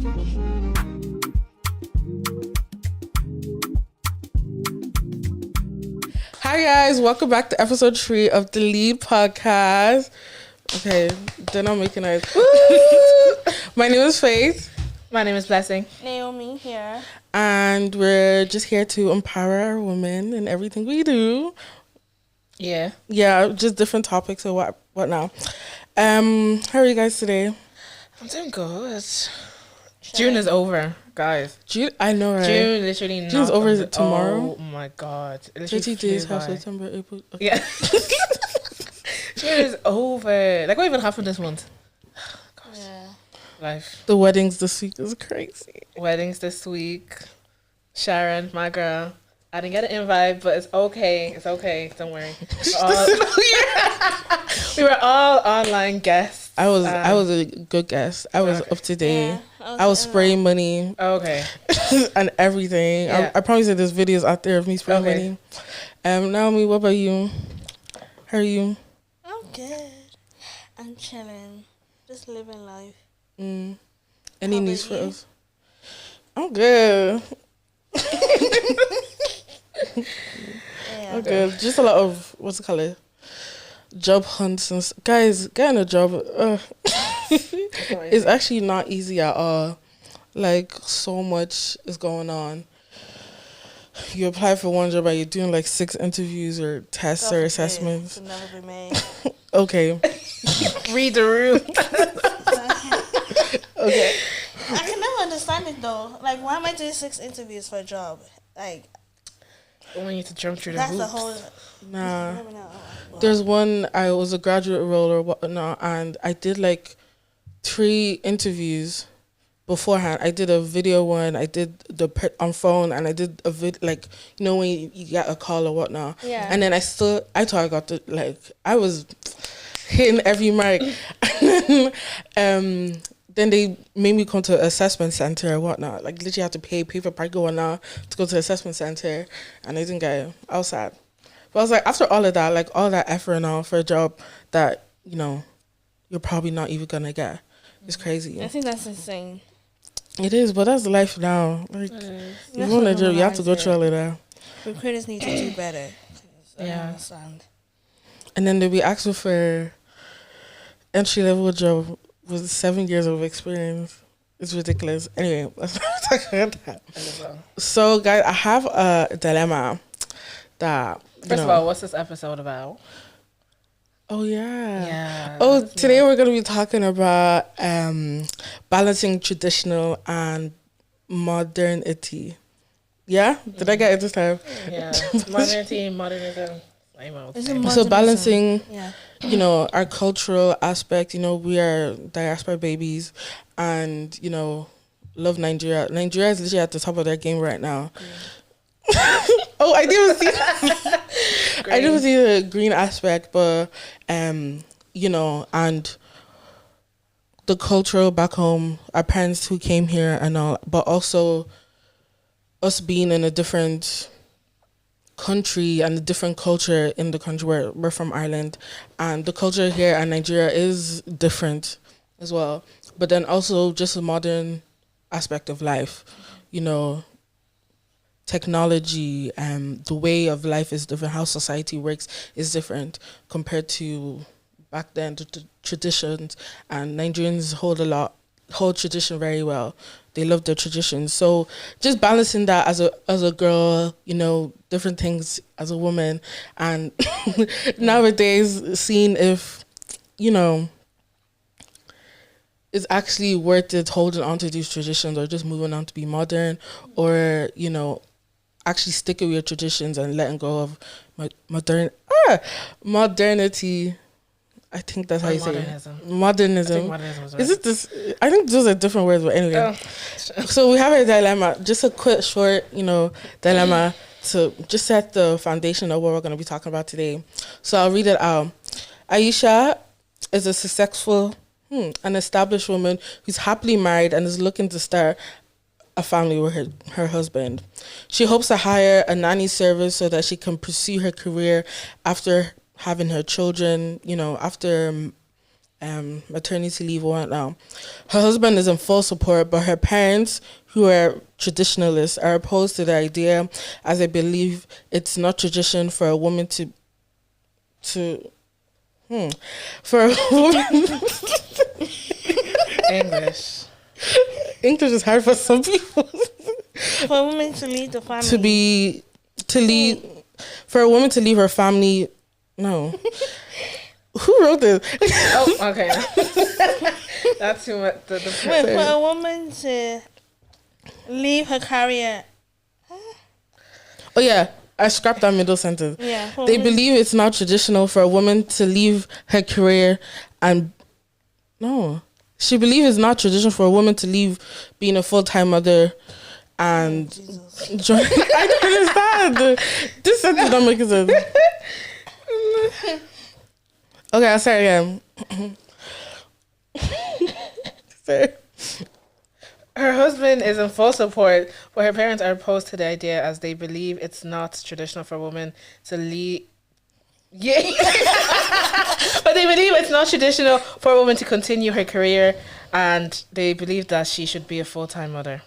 Hi guys, welcome back to episode 3 of the Lead podcast. Okay, they're not making noise. My name is Faith. My name is Blessing. Naomi here. And we're just here to empower our women in everything we do. Yeah. Yeah, just different topics or what now. How are you guys today? I'm doing good. June is over, guys. June, I know, right? June literally June's over, is it tomorrow? Oh my god. 30 days, half September, April. Okay. Yeah. June is over. Like, what even happened this month? Gosh. Yeah. Life. The weddings this week is crazy. Weddings this week. Sharon, my girl. I didn't get an invite, but it's okay. It's okay. Don't worry. We were all online guests. I was a good guest. I was up to date. Yeah, I was spraying money. Okay. And everything. Yeah. I promise you there's videos out there of me spraying money. Naomi, what about you? How are you? I'm good. I'm chilling. Just living life. Any How news about for you? us? I'm good. Yeah. I'm good. Just a lot of, what's it called? Job hunts and guys, getting a job is actually not easy at all. Like, so much is going on. You apply for one job and you're doing like 6 interviews or tests or assessments. Could never be made. Okay. Read the room. Okay. I can never understand it though. Like, why am I doing 6 interviews for a job? Like, We need to jump through the that's hoops. the whole. Nah. Let me know. There's one, I was a graduate role or whatnot, and I did like 3 interviews beforehand. I did a video one, I did on phone, and I did a like, you know, when you get a call or whatnot. Yeah. And then I thought I got the, like, I was hitting every mic. And then they made me come to an assessment center or whatnot. Like, literally had to pay for parking or whatnot to go to the assessment center, and I didn't get it. I was sad. But I was like, after all of that, like all that effort and all for a job that, you know, you're probably not even gonna get. It's crazy. I think that's insane. It is, but that's life now. Like, you want a job, you have to go through all of that. Recruiters need to do better. I don't Yeah. understand. And then they'll be asking for entry level job with 7 years of experience. It's ridiculous. Anyway, let's not talk about that. So, guys, I have a dilemma that. First of all, what's this episode about? Oh yeah. Yeah. Oh, today we're gonna be talking about balancing traditional and modernity. Yeah, did I get it this time? Yeah. Modernity, modernism. Same old Is it thing. mod- So Modernism. balancing, Yeah. you know, our cultural aspect. You know, we are diaspora babies, and you know, love Nigeria. Nigeria is literally at the top of their game right now. Oh, I didn't see. I didn't see the green aspect, but you know, and the cultural back home, our parents who came here and all, but also us being in a different country and a different culture in the country where we're from, Ireland, and the culture here in Nigeria is different as well. But then also just a modern aspect of life, you know. Technology and the way of life is different. How society works is different compared to back then. The traditions, and Nigerians hold tradition very well. They love their traditions. So just balancing that as a girl, you know, different things as a woman, and nowadays seeing if, you know, it's actually worth it holding on to these traditions or just moving on to be modern, or, you know, actually sticking with your traditions and letting go of modernity. I think that's how you say it. Modernism. I think modernism was right. Is it this? I think those are different words, but anyway. Oh. So we have a dilemma. Just a quick, short, you know, dilemma to just set the foundation of what we're going to be talking about today. So I'll read it out. Aisha is a successful, an established woman who's happily married and is looking to start a family with her husband. She hopes to hire a nanny service so that she can pursue her career after having her children, you know, after maternity leave or whatnot. Her husband is in full support, but her parents, who are traditionalists, are opposed to the idea, as they believe it's not tradition for a woman to for a woman. English is hard for some people. For a woman to leave the family. For a woman to leave her family. No. Who wrote this? Oh, okay. That's too much. Wait, for a woman to leave her career. Oh yeah, I scrapped that middle sentence. Yeah. They believe it's not traditional for a woman to leave her career and no. She believes it's not traditional for a woman to leave being a full-time mother and join. I don't understand. This sentence don't make sense. Okay, I'll start again. Sorry. Her husband is in full support, but her parents are opposed to the idea as they believe it's not traditional for women to leave. Yeah. But they believe it's not traditional for a woman to continue her career, and they believe that she should be a full-time mother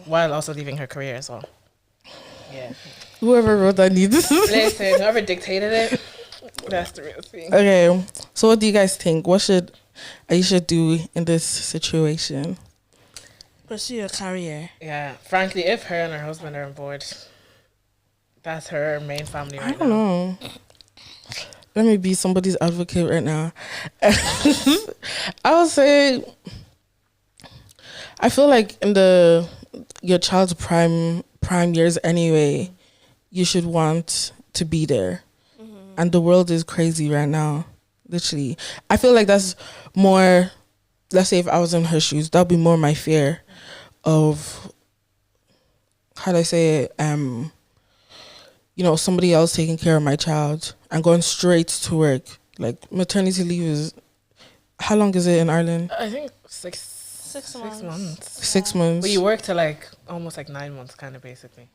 while also leaving her career as well. Yeah. Whoever wrote that needs. Listen, whoever dictated it, that's the real thing. Okay, so what do you guys think? What should Aisha do in this situation? Pursue your career. Yeah, frankly, if her and her husband are on board, that's her main family right now. I don't know. Let me be somebody's advocate right now. I would say, I feel like in your child's prime years anyway, you should want to be there. Mm-hmm. And the world is crazy right now, literally. I feel like that's more, let's say if I was in her shoes, that would be more my fear of, how do I say it, somebody else taking care of my child and going straight to work. Like, maternity leave is, how long is it in Ireland? I think 6 months. 6 months. But you work to almost 9 months, kind of basically.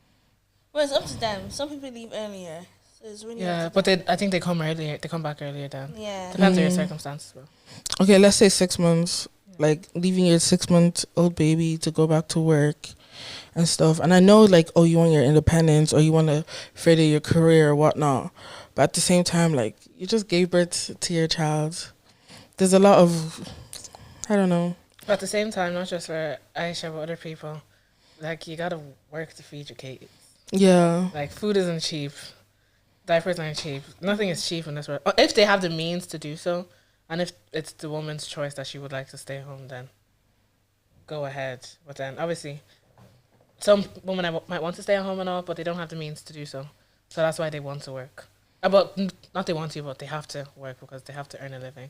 Well, it's up to them. Some people leave earlier. So it's really but I think they come earlier. They come back earlier then. Yeah. Depends on your circumstances, bro. Okay, let's say 6 months. Like, leaving your 6-month-old baby to go back to work and stuff. And I know, you want your independence or you want to further your career or whatnot. But at the same time, you just gave birth to your child. There's a lot of, I don't know. But at the same time, not just for Aisha, but other people, you got to work to feed your kids. Yeah. Food isn't cheap. Diapers aren't cheap. Nothing is cheap in this world. If they have the means to do so, and if it's the woman's choice that she would like to stay home, then go ahead. But then, obviously, some women might want to stay at home and all, but they don't have the means to do so. So that's why they want to work. But not they want to, but they have to work because they have to earn a living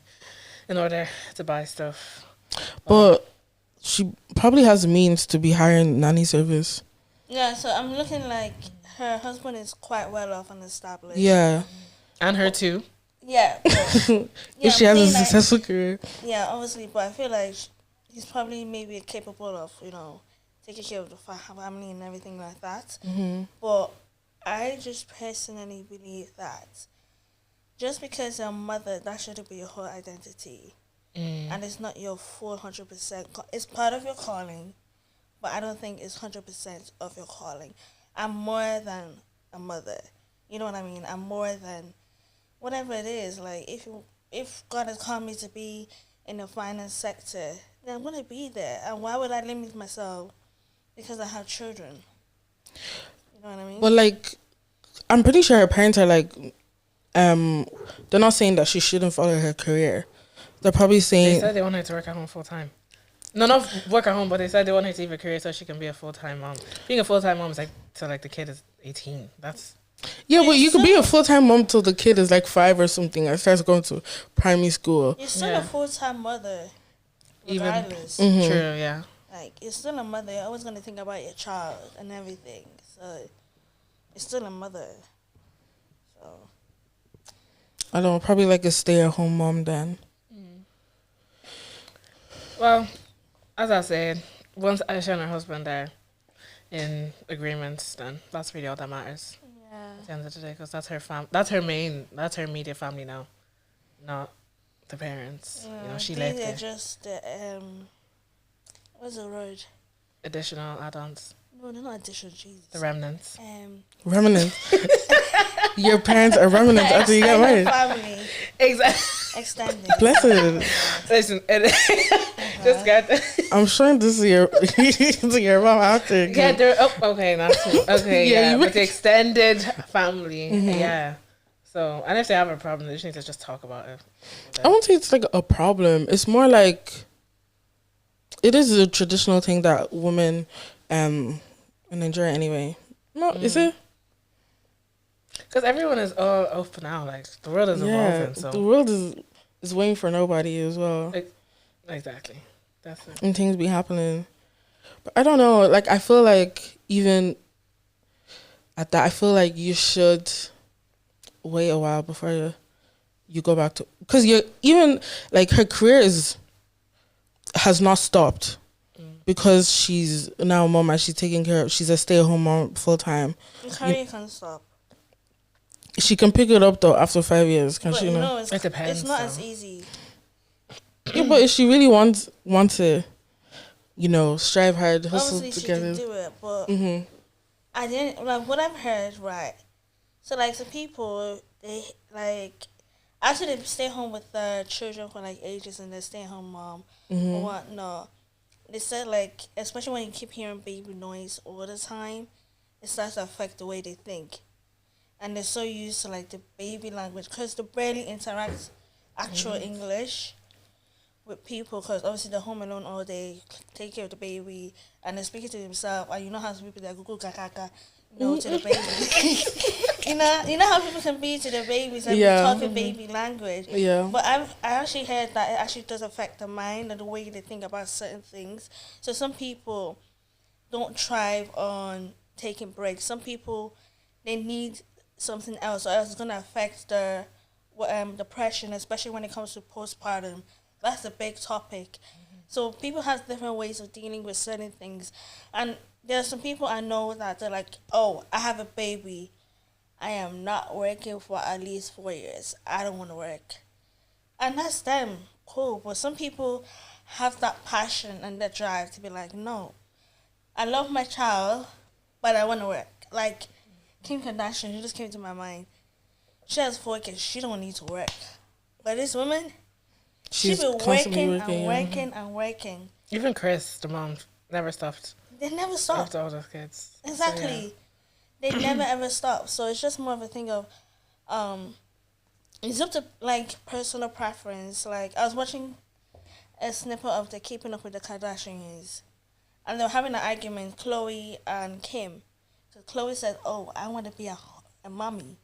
in order to buy stuff. But she probably has the means to be hiring nanny service. Yeah, so I'm looking like her husband is quite well off and established. Yeah. And her too. Yeah. If she has a successful career. Yeah, obviously, but I feel like he's probably maybe capable of, taking care of the family and everything like that. Mm-hmm. But I just personally believe that just because you're a mother, that shouldn't be your whole identity. And it's not your full 100%. It's part of your calling, but I don't think it's 100% of your calling. I'm more than a mother. You know what I mean? I'm more than whatever it is. If God has called me to be in the finance sector, then I'm going to be there. And why would I limit myself because I have children? You know what I mean? Well, I'm pretty sure her parents are they're not saying that she shouldn't follow her career. They're probably saying... They said they want her to work at home full time. No, not work at home, but they said they want her to leave her career so she can be a full-time mom. Being a full-time mom is till the kid is 18. That's... Yeah, but you could be a full-time mom till the kid is 5 or something and starts going to primary school. You're still a full-time mother, regardless. True, yeah. You're still a mother. You're always going to think about your child and everything. So, you're still a mother. So... I don't know, probably a stay-at-home mom then. Well, as I said, once Aisha and her husband are in agreement, then that's really all that matters. Yeah. At the end of the day, because that's her immediate family now, not the parents. Yeah, You know, she these left are it. just the what's the word? Additional add-ons, No, they're not addition. Jesus. the remnants. Remnants. Your parents are remnants after you get Extended married. family. Exactly. Extended. Blessed. Listen, just get. I'm showing this to your mom after. Yeah, they're okay. Not too, okay. Yeah, Yeah, you but the extended family. Yeah. So, and if they have a problem, they just need to just talk about it. I won't say it's like a problem. It's more like it is a traditional thing that women in Nigeria anyway. No, is it? Because everyone is all open now. Like the world is evolving. So the world is waiting for nobody as well. Exactly. That's it. And things be happening. But I don't know. Like I feel like even at that, I feel like you should wait a while before you go back to, because you're even like her career has not stopped because she's now a mom and she's taking care of, she's a stay-at-home mom full time. Your career can stop. She can pick it up though after 5 years, can But she? you Know? know, It depends. it's not though. as easy. Yeah, but if she really wants to, strive hard, hustle Obviously, together. she can do it, but Mm-hmm. I didn't like what I've heard. Right, so like some people they like after they stay home with their children for like ages and they stay home mom or whatnot. They said like especially when you keep hearing baby noise all the time, it starts to affect the way they think, and they're so used to like the baby language because they barely interact actual English with people because obviously they're home alone all day, take care of the baby, and they're speaking to themselves. And you know how some people that go kaka, to the baby. you know how people can be to the babies and talking baby language. Yeah. But I actually heard that it actually does affect the mind and the way they think about certain things. So some people don't thrive on taking breaks. Some people they need something else, or else it's gonna affect their depression, especially when it comes to postpartum. That's a big topic. So people have different ways of dealing with certain things. And there are some people I know that they're like, oh, I have a baby. I am not working for at least 4 years. I don't want to work. And that's them. Cool. But some people have that passion and that drive to be like, no, I love my child, but I want to work. Like Kim Kardashian, she just came to my mind. She has 4 kids. She don't need to work. But this woman... She's been working and working. Even Chris, the mom, never stopped. They never stop. After all those kids. Exactly. So, yeah. They never ever stop. So it's just more of a thing of, it's up to like personal preference. Like I was watching a snippet of the Keeping Up with the Kardashians, and they were having an argument, Khloe and Kim. So Khloe said, "Oh, I want to be a mommy."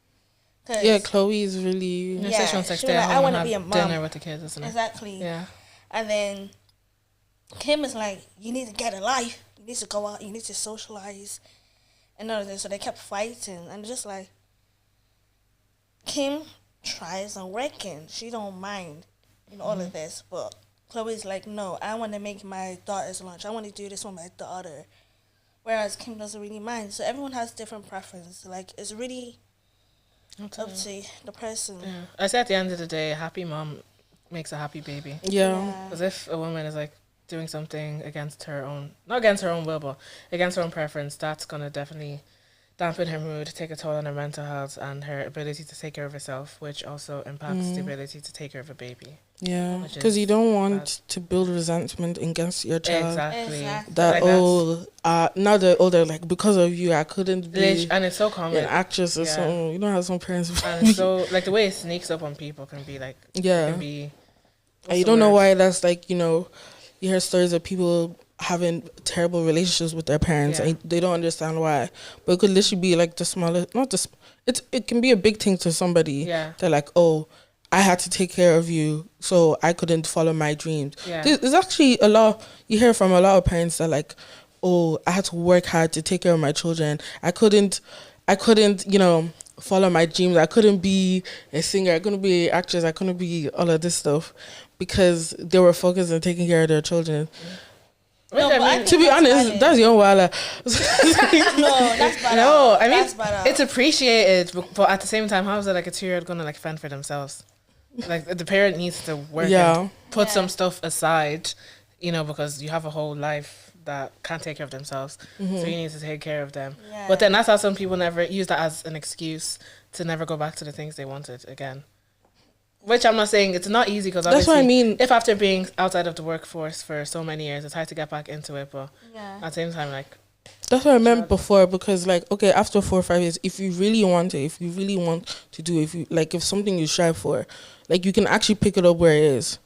Yeah, Khloe is really... Yeah, she wants to stay at home I want to be a mom. Dinner with the kids, isn't it? Exactly. Yeah. And then Kim is like, you need to get a life. You need to go out. You need to socialize. And all of this. So they kept fighting. And just like, Kim tries on working. She don't mind all of this. But Khloe's like, no, I want to make my daughter's lunch. I want to do this with my daughter. Whereas Kim doesn't really mind. So everyone has different preference. Like, it's really... up to the person. Yeah. I say at the end of the day, a happy mom makes a happy baby. Yeah. Because if a woman is like doing something against her own, not against her own will, but against her own preference, that's going to definitely dampen her mood, take a toll on her mental health and her ability to take care of herself, which also impacts the ability to take care of a baby. Yeah, because you don't want bad. to build resentment against your child. Exactly. That like now they're older, like because of you, I couldn't be. And it's so common. An actress or something. You know how some parents. And so like the way it sneaks up on people can be like can be. And you don't know why that's like you hear stories of people having terrible relationships with their parents and they don't understand why, but it could literally be like the smallest, it can be a big thing to somebody. They're like, oh, I had to take care of you, so I couldn't follow my dreams. There's actually a lot you hear from a lot of parents that like, oh, I had to work hard to take care of my children. I couldn't follow my dreams. I couldn't be a singer. I couldn't be an actress. I couldn't be all of this stuff because they were focused on taking care of their children. No, to be honest, that's your wala. No, that's bad. No, I mean it's appreciated, but at the same time, how is it like a 2-year-old gonna like fend for themselves? Like the parent needs to work and put some stuff aside, you know, because you have a whole life that can't take care of themselves. So you need to take care of them. Yeah. But then that's how some people never use that as an excuse to never go back to the things they wanted again. Which I'm not saying it's not easy, because that's what I mean. If after being outside of the workforce for so many years, it's hard to get back into it. But at the same time, like, that's what I meant before, because like, okay, after 4 or 5 years, if you really want it, if you really want to do it, if you like, if something you strive for, like, you can actually pick it up where it is.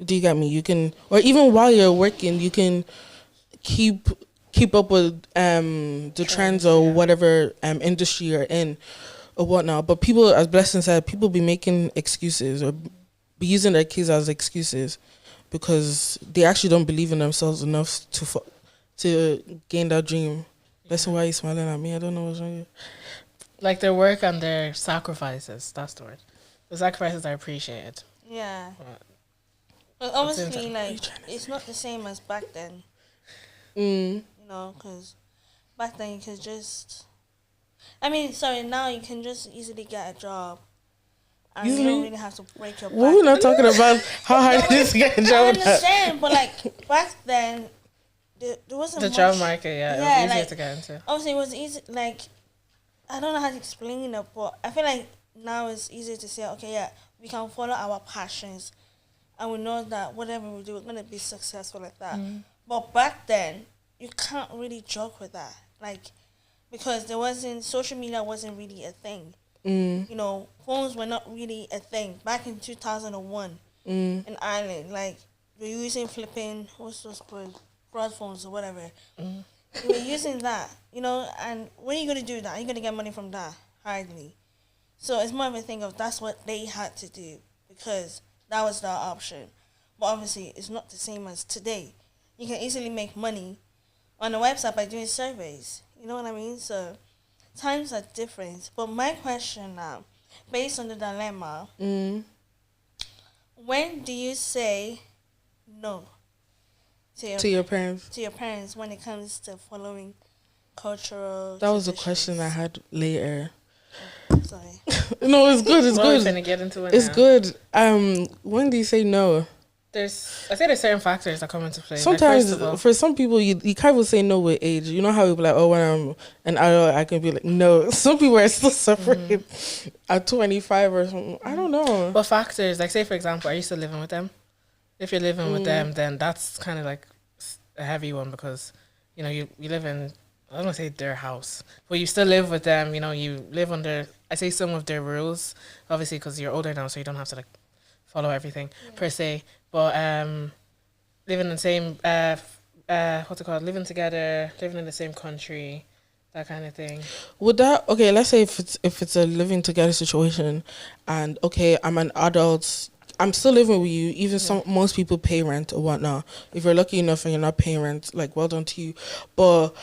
Do you get me? You can, or even while you're working, you can keep up with the trends or whatever industry you're in or whatnot. But people, as Blessing said, people be making excuses or be using their kids as excuses because they actually don't believe in themselves enough to gain that dream. That's why you're smiling at me. I don't know what's wrong. Like their work and their sacrifices. That's the word. The sacrifices are appreciated. Yeah. But obviously, like, it's not the same as back then. You know, because back then you could just... now you can just easily get a job. And you don't really have to break your back. We're not talking about how hard it is to get a job. I understand, but like, back then, there wasn't the much... job market, it was easier to get into. Obviously, it was easy, like... I don't know how to explain it, but I feel like now it's easier to say, okay, we can follow our passions. And we know that whatever we do, we're going to be successful like that. But back then, you can't really joke with that. Like, because social media wasn't really a thing. You know, phones were not really a thing. Back in 2001 in Ireland, like, we were using flipping, what's those called, broad phones or whatever. We were using that, you know, and when are you going to do that? Are you going to get money from that? Hardly. So it's more of a thing of that's what they had to do because that was their option. But obviously, it's not the same as today. You can easily make money on a website by doing surveys. You know what I mean? So times are different. But my question now, based on the dilemma, when do you say no to your parents? To your parents when it comes to following cultural That was a traditions? question I had later. Sorry. No, it's good. It's good. We're gonna get into it. It's now. Good. When do you say no? I say there's certain factors that come into play. Sometimes, like, for some people, you can't even say no with age. You know how people like, oh, when I'm an adult, I can be like, no. Some people are still suffering at 25 or something. I don't know. But factors, like, say for example, are you still living with them? If you're living with them, then that's kind of like a heavy one because, you know, you live in, I don't want to say their house, but you still live with them. You know, you live under, I say some of their rules, obviously because you're older now, so you don't have to like follow everything per se. But living in the same, what's it called? Living together, living in the same country, that kind of thing. Would that, okay, let's say if it's a living together situation, and okay, I'm an adult, I'm still living with you. Even most people pay rent or whatnot. If you're lucky enough and you're not paying rent, like, well done to you. But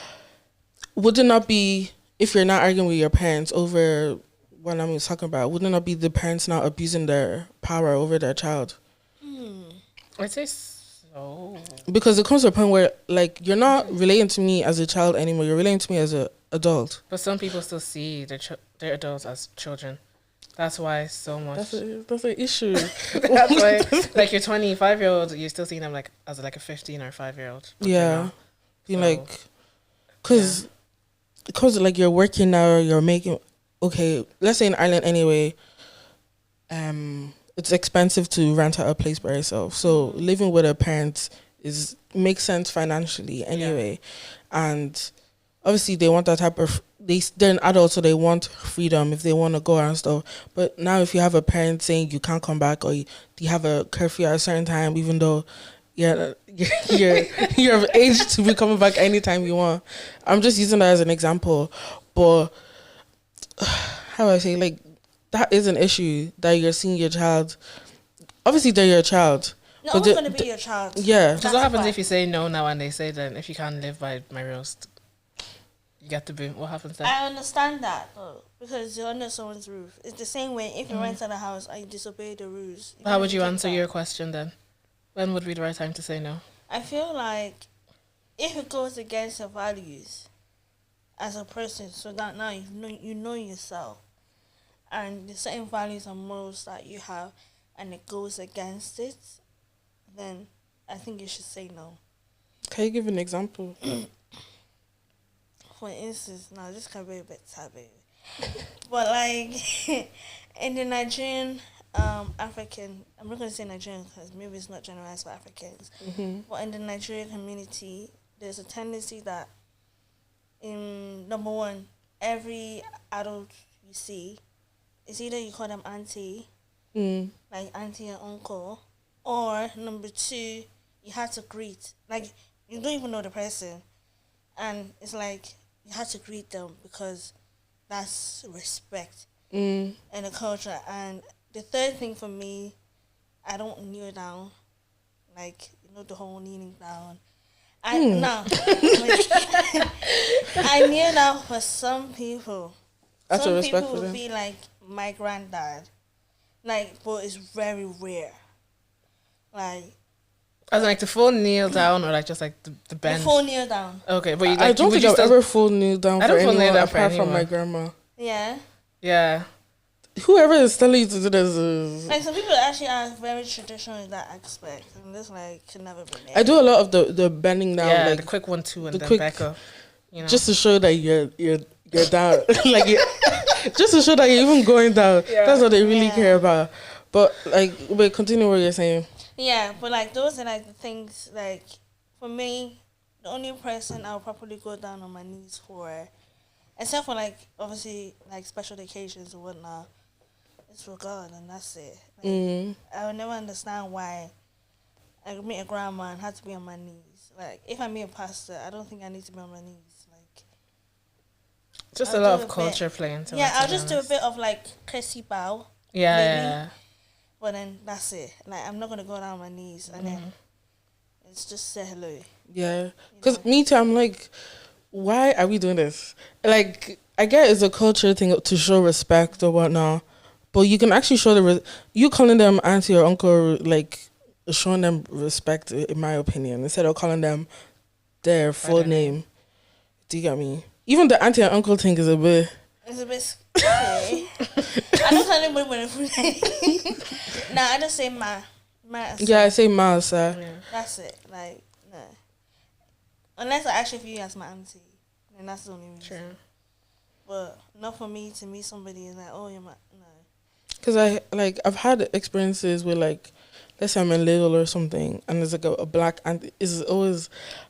would it not be, if you're not arguing with your parents over what I'm talking about, would it not be the parents not abusing their power over their child? I'd say so. Because it comes to a point where, like, you're not relating to me as a child anymore. You're relating to me as an adult. But some people still see their adults as children. That's why so much. That's an issue. That's why, like, your 25-year-old, you're still seeing them like as like a 15 or 5-year-old. Yeah, being like, because like you're working now, you're making. Okay, let's say in Ireland anyway. It's expensive to rent out a place by yourself. So living with a parent makes sense financially anyway, and obviously they want that type of. They're an adult, so they want freedom if they want to go out and stuff. But now if you have a parent saying you can't come back or you have a curfew at a certain time, even though you're of age to be coming back anytime you want. I'm just using that as an example. But how do I say, like, that is an issue that you're seeing your child. Obviously, they're your child. No, it's going to be your child. Yeah. So what happens if you say no now and they say then if you can't live by my rules, you get to be, what happens then? I understand that though, because you're under someone's roof. It's the same way if you rent out a house and you disobey the rules. How would you answer your question then? When would be the right time to say no? I feel like if it goes against your values as a person, so that now you know yourself and the certain values and morals that you have, and it goes against it, then I think you should say no. Can you give an example? For instance, now this can be a bit taboo, but like in the Nigerian African, I'm not going to say Nigerian because maybe it's not generalized for Africans, but in the Nigerian community, there's a tendency that in number one, every adult you see, it's either you call them auntie, like auntie and uncle, or number two, you have to greet. Like, you don't even know the person. And it's like, you have to greet them because that's respect in the culture. And the third thing for me, I don't kneel down. Like, the whole kneeling down. No. I kneel down for some people. That's some a respect people for would them. be like my granddad. Like, but it's very rare. Like, I was like the full kneel down or like just like the bend. the full kneel down. Okay, but you, like, I don't would think you I've still, ever full kneel down I for don't full kneel anyone down for apart from my anyone. grandma. Yeah. Yeah. Whoever is telling you to do this is... Like, some people actually are very traditional in that aspect, and this like can never be made. I do a lot of the bending down, Yeah, like the quick 1, 2 and the then quick- back up. You know. just to show that you're down, like just to show that you're even going down. Yeah. That's what they really Yeah. care about. But like, wait, continue what you're saying. Yeah, but like those are like the things. Like, for me, the only person I'll probably go down on my knees for, except for like obviously like special occasions or whatnot, is for God, and that's it. Like, I would never understand why I could meet a grandma and had to be on my knees. Like, if I meet a pastor, I don't think I need to be on my knees. Like, just I'll a lot do of a culture play into it. yeah, to I'll be just do a honest. bit of like courtesy bow. Yeah, maybe. yeah. But then that's it. Like, I'm not gonna go down on my knees and then it's just say hello. Yeah, because me too. I'm like, why are we doing this? Like, I get it's a culture thing to show respect or whatnot, but you can actually show you calling them auntie or uncle, like showing them respect, in my opinion, instead of calling them their full name. Do you get me? Even the auntie and uncle thing is a bit. It's a bit scary. I don't tell anybody when it's Nah, I just say ma. Yeah, I say ma, sir. Yeah. That's it. Like, no. Unless I actually view you as my auntie, then that's the only reason. True. But not for me to meet somebody and like, oh, you're my no. Because I've had experiences where, like, let's say I'm in Lidl or something, and there's like a black auntie. Is always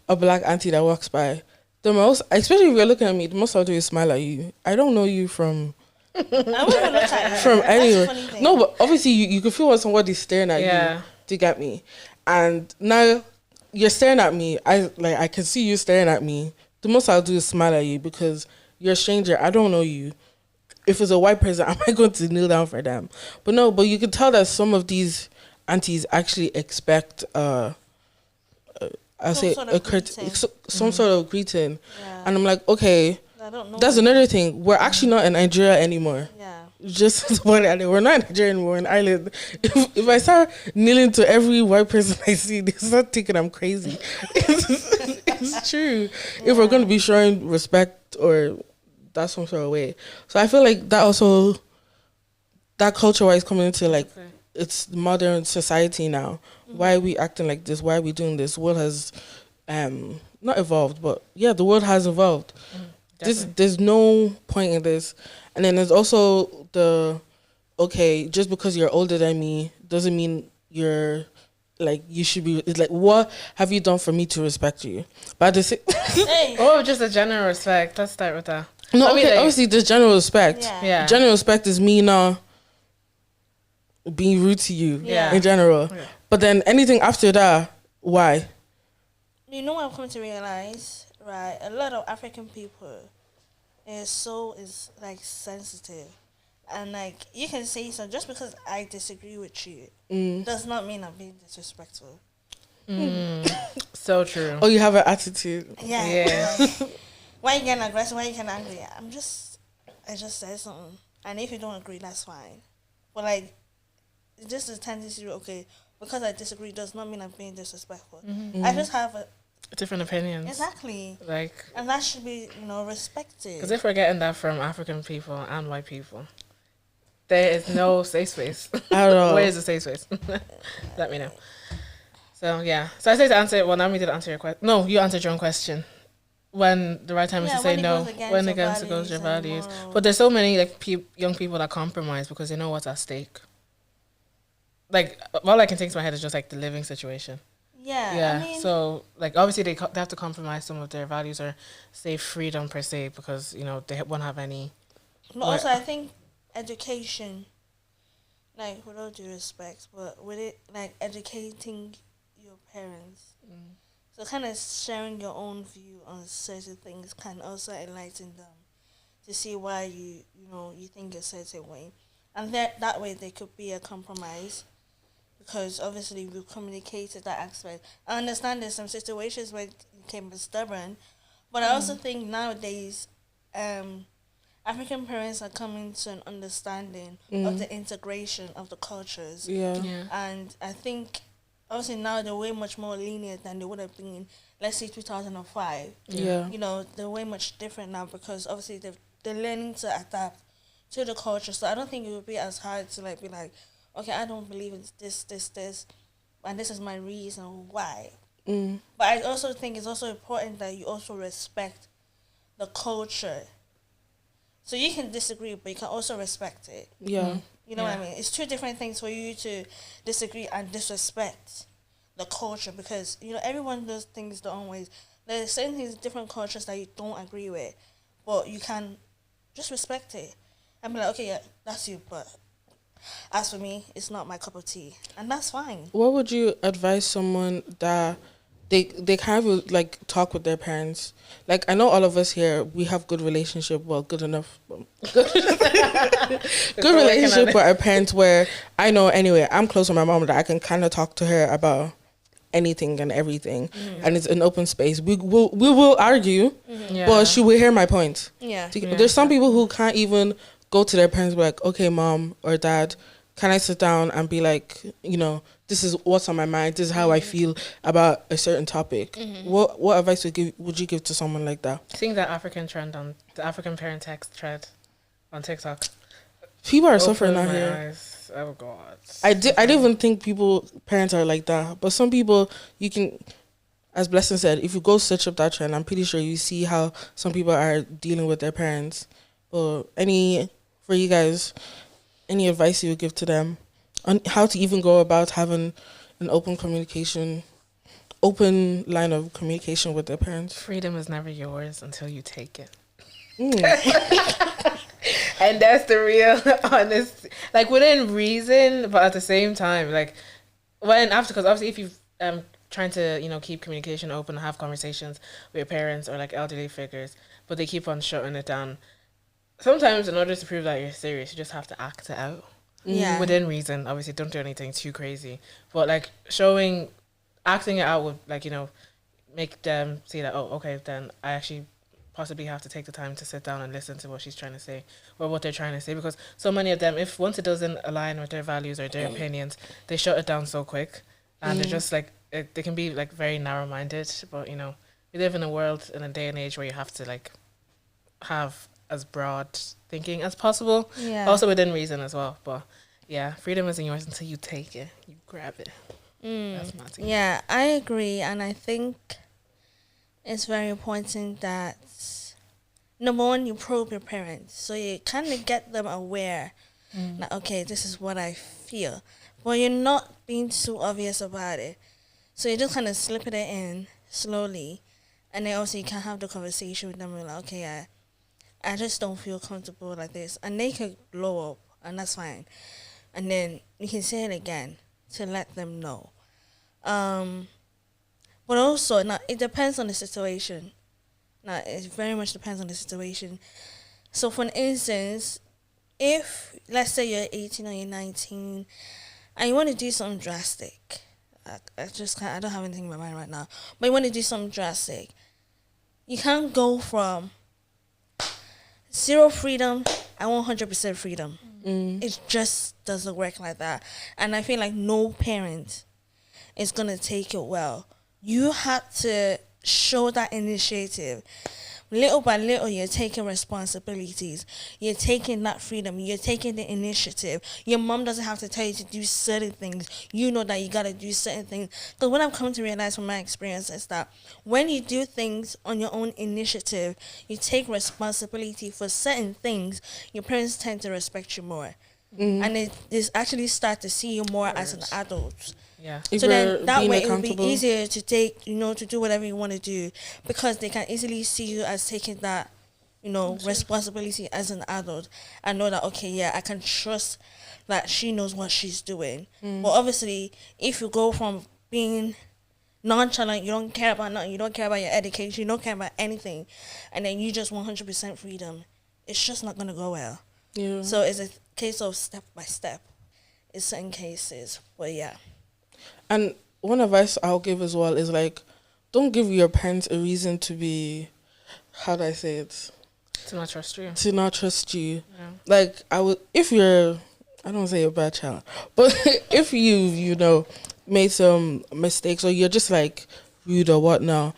a black auntie that walks by. The most, especially if you're looking at me, the most I'll do is smile at you. I don't know you from I wouldn't even look at you. from That's anywhere. the funny thing. No, but obviously you can feel when somebody's staring at Yeah. you. To get me, and now you're staring at me. I can see you staring at me. The most I'll do is smile at you because you're a stranger. I don't know you. If it's a white person, am I going to kneel down for them? But no, but you can tell that some of these aunties actually expect I'll say sort of greeting. some sort of greeting, Yeah. and I'm like, okay, I don't know. that's another thing. We're actually not in Nigeria anymore. Yeah. Just we're not in Nigeria anymore. We're in Ireland. If I start kneeling to every white person I see, they start thinking I'm crazy. It's true. Yeah. If we're going to be showing respect or that some sort of way, so I feel like that also, that culture-wise coming into like it's modern society now. Why are we acting like this? Why are we doing this? World has not evolved, but yeah, the world has evolved. There's no point in this. And then there's also okay, just because you're older than me doesn't mean you're like you should be. It's like, what have you done for me to respect you? But the Hey. Oh, just a general respect. Let's start with that. no, I mean, okay, like- obviously there's general respect. Yeah. Yeah. General respect is me not being rude to you Yeah. in general. Yeah. But then anything after that, why? You know what I've come to realize, right? A lot of African people is like sensitive, and like you can say so just because I disagree with you does not mean I'm being disrespectful. So true. Oh, you have an attitude. Yeah. Yeah. Like, why you getting aggressive? Why you getting angry? I just said something, and if you don't agree, that's fine. But like, it's just a tendency. Okay, because I disagree does not mean I'm being disrespectful. I just have Different opinions. exactly. Like, And that should be, respected. because if we're getting that from African people and white people, There is no safe space. I don't know. Where is the safe space? Let me know. So yeah. So I say to answer it. Well, Naomi did answer your question. No, you answered your own question. When the right time is to say no. When against it goes your values. But there's so many like young people that compromise because they know what's at stake. Like all I can think to my head is just like the living situation. Yeah. I mean, so like obviously they have to compromise some of their values or say freedom per se because they won't have any. But also I think education, like with all due respect, but with it like educating your parents, so kind of sharing your own view on certain things can also enlighten them to see why you think a certain way, and that way there could be a compromise. Because obviously we've communicated that aspect. I understand there's some situations where you can be stubborn, but I also think nowadays, African parents are coming to an understanding of the integration of the cultures. Yeah. And I think obviously now they're way much more lenient than they would have been, let's say 2005. Yeah. They're way much different now because obviously they're learning to adapt to the culture. So I don't think it would be as hard to be like, okay, I don't believe in this, and this is my reason why. But I also think it's also important that you also respect the culture. So you can disagree, but you can also respect it. Yeah. You know what I mean? It's two different things for you to disagree and disrespect the culture because, everyone does things their own ways. There's certain things, different cultures that you don't agree with, but you can just respect it and be like, okay, yeah, that's you, but as for me, it's not my cup of tea, and that's fine. What would you advise someone that they kind of talk with their parents? Like, I know all of us here, we have good relationship, well, good enough, good relationship with our parents where I know anyway, I'm close with my mom that I can kind of talk to her about anything and everything, and it's an open space. We will argue, but she will hear my point. Yeah. There's some people who can't even go to their parents and be like, okay, mom or dad, can I sit down and be like, this is what's on my mind, this is how I feel about a certain topic. What advice would you give to someone like that? Seeing that African trend on the African parent text thread on TikTok. People are suffering out here. Eyes. Oh God. I didn't even think parents are like that. But some people, you can, as Blessing said, if you go search up that trend, I'm pretty sure you see how some people are dealing with their parents. But for you guys, any advice you would give to them on how to even go about having an open line of communication with their parents? Freedom is never yours until you take it. And that's the real honest, within reason, but at the same time, because obviously if you've trying to keep communication open, have conversations with your parents or elderly figures, but they keep on shutting it down. Sometimes in order to prove that you're serious, you just have to act it out. Yeah. Within reason. Obviously, don't do anything too crazy. But acting it out would make them see that, oh, okay, then I actually possibly have to take the time to sit down and listen to what she's trying to say or what they're trying to say. Because so many of them, if once it doesn't align with their values or their opinions, they shut it down so quick. And they're just they can be very narrow-minded. But, we live in a world, in a day and age where you have to have as broad thinking as possible, also within reason as well. But yeah, freedom isn't yours until you take it, you grab it. That's my thing. Yeah, I agree, and I think it's very important that number one, you probe your parents, so you kind of get them aware that okay, this is what I feel, but you're not being too obvious about it, so you just kind of slip it in slowly, and then also you can have the conversation with them and okay, I just don't feel comfortable like this. And they could blow up, and that's fine. And then you can say it again to let them know. But also, now it depends on the situation. Now, it very much depends on the situation. So, for instance, if, let's say you're 18 or you're 19, and you want to do something drastic, I don't have anything in my mind right now, but you want to do something drastic, you can't go from 0 freedom and 100% freedom. It just doesn't work like that. And I feel like no parent is going to take it well. You have to show that initiative. little by little, you're taking responsibilities. You're taking that freedom. You're taking the initiative. Your mom doesn't have to tell you to do certain things. You know that you got to do certain things. Because what I've come to realize from my experience is that when you do things on your own initiative, you take responsibility for certain things, your parents tend to respect you more. And they actually start to see you more as an adult. Yeah. So then that way it will be easier to take, to do whatever you want to do, because they can easily see you as taking that, responsibility as an adult, and know that, okay, yeah, I can trust that she knows what she's doing. But obviously, if you go from being nonchalant, you don't care about nothing, you don't care about your education, you don't care about anything, and then you just 100% freedom, it's just not going to go well. Yeah. So it's a case of step by step in certain cases. But yeah. And one advice I'll give as well is, like, don't give your parents a reason to be, how do I say it? To not trust you. To not trust you. Yeah. Like, if you're, I don't say a bad child, but if you've, made some mistakes, or you're just, like, rude or whatnot,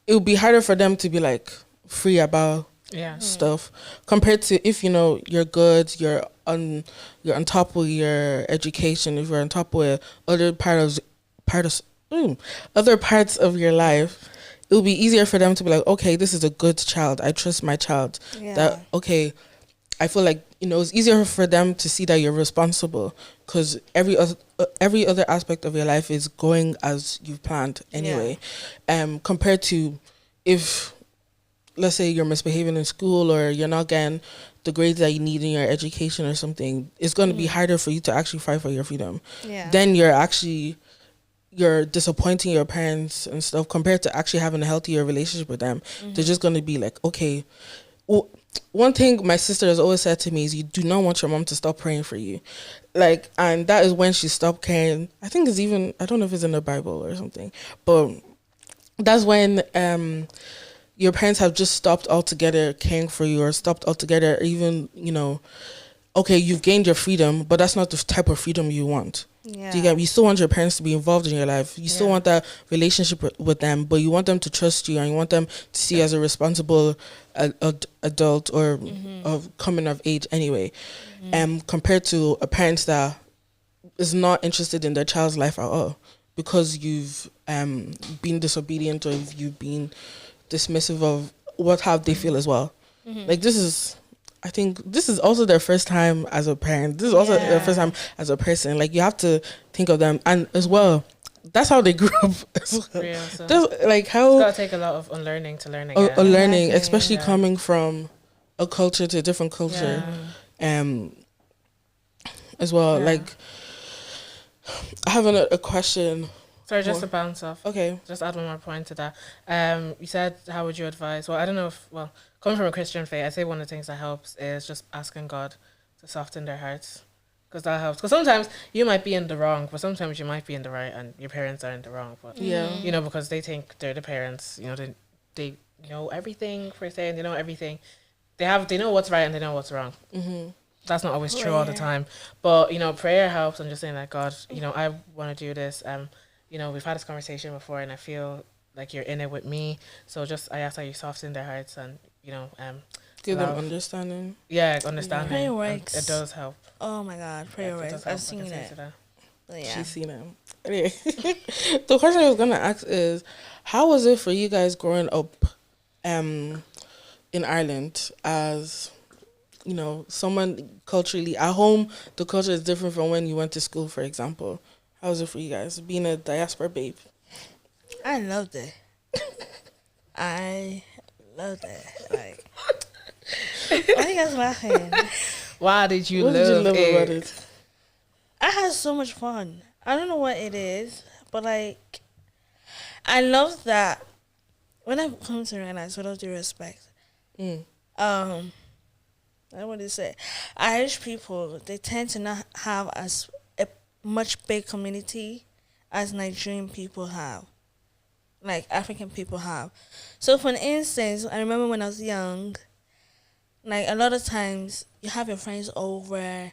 it would be harder for them to be, like, free about stuff, compared to if you're good, you're on top of your education, if you're on top of other other parts of your life, it will be easier for them to be like, okay, this is a good child, I trust my child. That, okay, I feel like it's easier for them to see that you're responsible, because every other aspect of your life is going as you've planned anyway. Compared to if, let's say, you're misbehaving in school, or you're not getting the grades that you need in your education or something, it's going to be harder for you to actually fight for your freedom. Then you're disappointing your parents and stuff, compared to actually having a healthier relationship with them. They're just going to be like, okay. One thing my sister has always said to me is, you do not want your mom to stop praying for you. Like, and that is when she stopped caring. I think it's even, I don't know if it's in the Bible or something, but that's when your parents have just stopped altogether caring for you, or stopped altogether even, okay, you've gained your freedom, but that's not the type of freedom you want. Do you get me? You still want your parents to be involved in your life. You still want that relationship with them, but you want them to trust you, and you want them to see you as a responsible adult, or of coming of age anyway. Compared to a parent that is not interested in their child's life at all, because you've been disobedient, or if you've been dismissive of how they feel as well. Like, I think this is also their first time as a parent. This is also their first time as a person. Like, you have to think of them, and as well, that's how they grew up as well. Real, so. Like, how it's gotta take a lot of unlearning to learn again. Unlearning, especially coming from a culture to a different culture. As well. Like, I have a question. Sorry, just to bounce off. Okay. Just add one more point to that. You said, how would you advise? Well, I don't know if, coming from a Christian faith, I say one of the things that helps is just asking God to soften their hearts, because that helps. Because sometimes you might be in the wrong, but sometimes you might be in the right, and your parents are in the wrong. But because they think they're the parents, they know everything per se, and they know everything. They know what's right and they know what's wrong. That's not always true all the time, but prayer helps. And just saying that, God, I want to do this. We've had this conversation before, and I feel like you're in it with me. So I ask that you soften their hearts, and give them understanding. Yeah, understanding. Prayer works. It does help. Oh my God, prayer works. I've seen it. She's seen it. Anyway, the question I was gonna ask is, how was it for you guys growing up, in Ireland, as someone culturally at home? The culture is different from when you went to school, for example. How was it for you guys being a diaspora babe? I loved it. I loved it. Like, why are you guys laughing? Why did you love it? About it? I had so much fun. I don't know what it is, but like, I love that when I come to realize, with all due respect, I want to say, Irish people, they tend to not have as much big community as Nigerian people have, like African people have. So for instance, I remember when I was young, like a lot of times you have your friends over,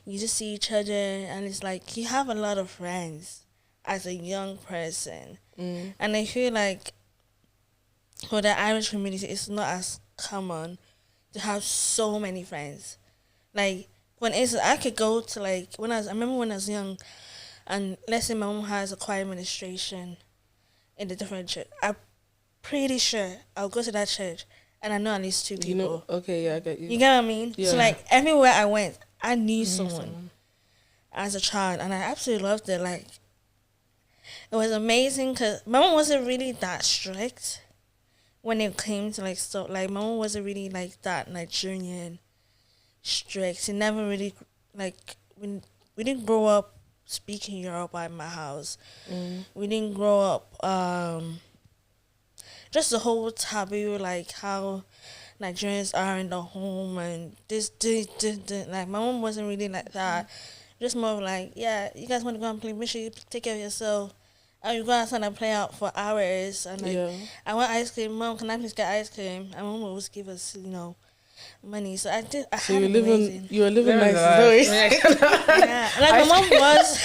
you just see each other, and it's like you have a lot of friends as a young person. And I feel like for the Irish community, it's not as common to have so many friends. Like, for instance, I could go to, like, I remember when I was young, and let's say my mom has a choir administration in the different church. I'm pretty sure I'll go to that church and I know at least 2 people. You know, okay, yeah, I get you. You get what I mean? Yeah. So, like, everywhere I went, I knew someone as a child, and I absolutely loved it. Like, it was amazing because my mom wasn't really that strict when it came to, like, stuff. Like, my mom wasn't really, like, that Nigerian strict. She never really, like, we didn't grow up speaking Yoruba in my house. We didn't grow up, just the whole taboo, like, how Nigerians are in the home and this. Like, my mom wasn't really like that. Just more of like, yeah, you guys want to go and play, make sure you take care of yourself. You go outside and play out for hours. And, like, I want ice cream. Mom, can I please get ice cream? And mom would always give us, money. So I did. So you were living nice. Yeah. Like, my mom was.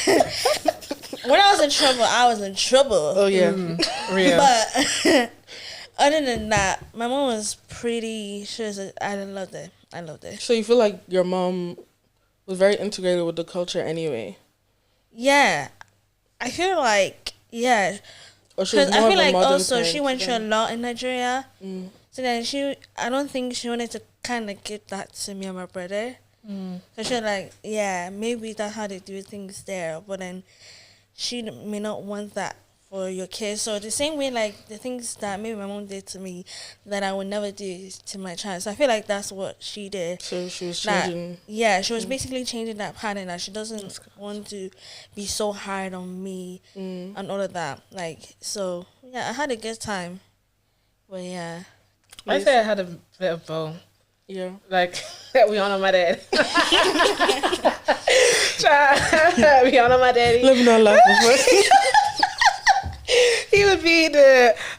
When I was in trouble, I was in trouble. Oh yeah, real. But other than that, my mom was pretty. I loved it. I loved it. So you feel like your mom was very integrated with the culture anyway? Yeah, I feel like Because I feel like also she went through a lot in Nigeria. So then I don't think she wanted to kind of give that to me and my brother. So she was like, yeah, maybe that's how they do things there, but then she may not want that for your kids. So the same way, like, the things that maybe my mom did to me that I would never do to my child. So I feel like that's what she did. So she was changing. Yeah, she was basically changing that pattern, that she doesn't want to be so hard on me and all of that. Like, so yeah, I had a good time. But yeah. I say I had a bit of both. Yeah. Like, we all know my dad. We all know my daddy. Living our life before. He would be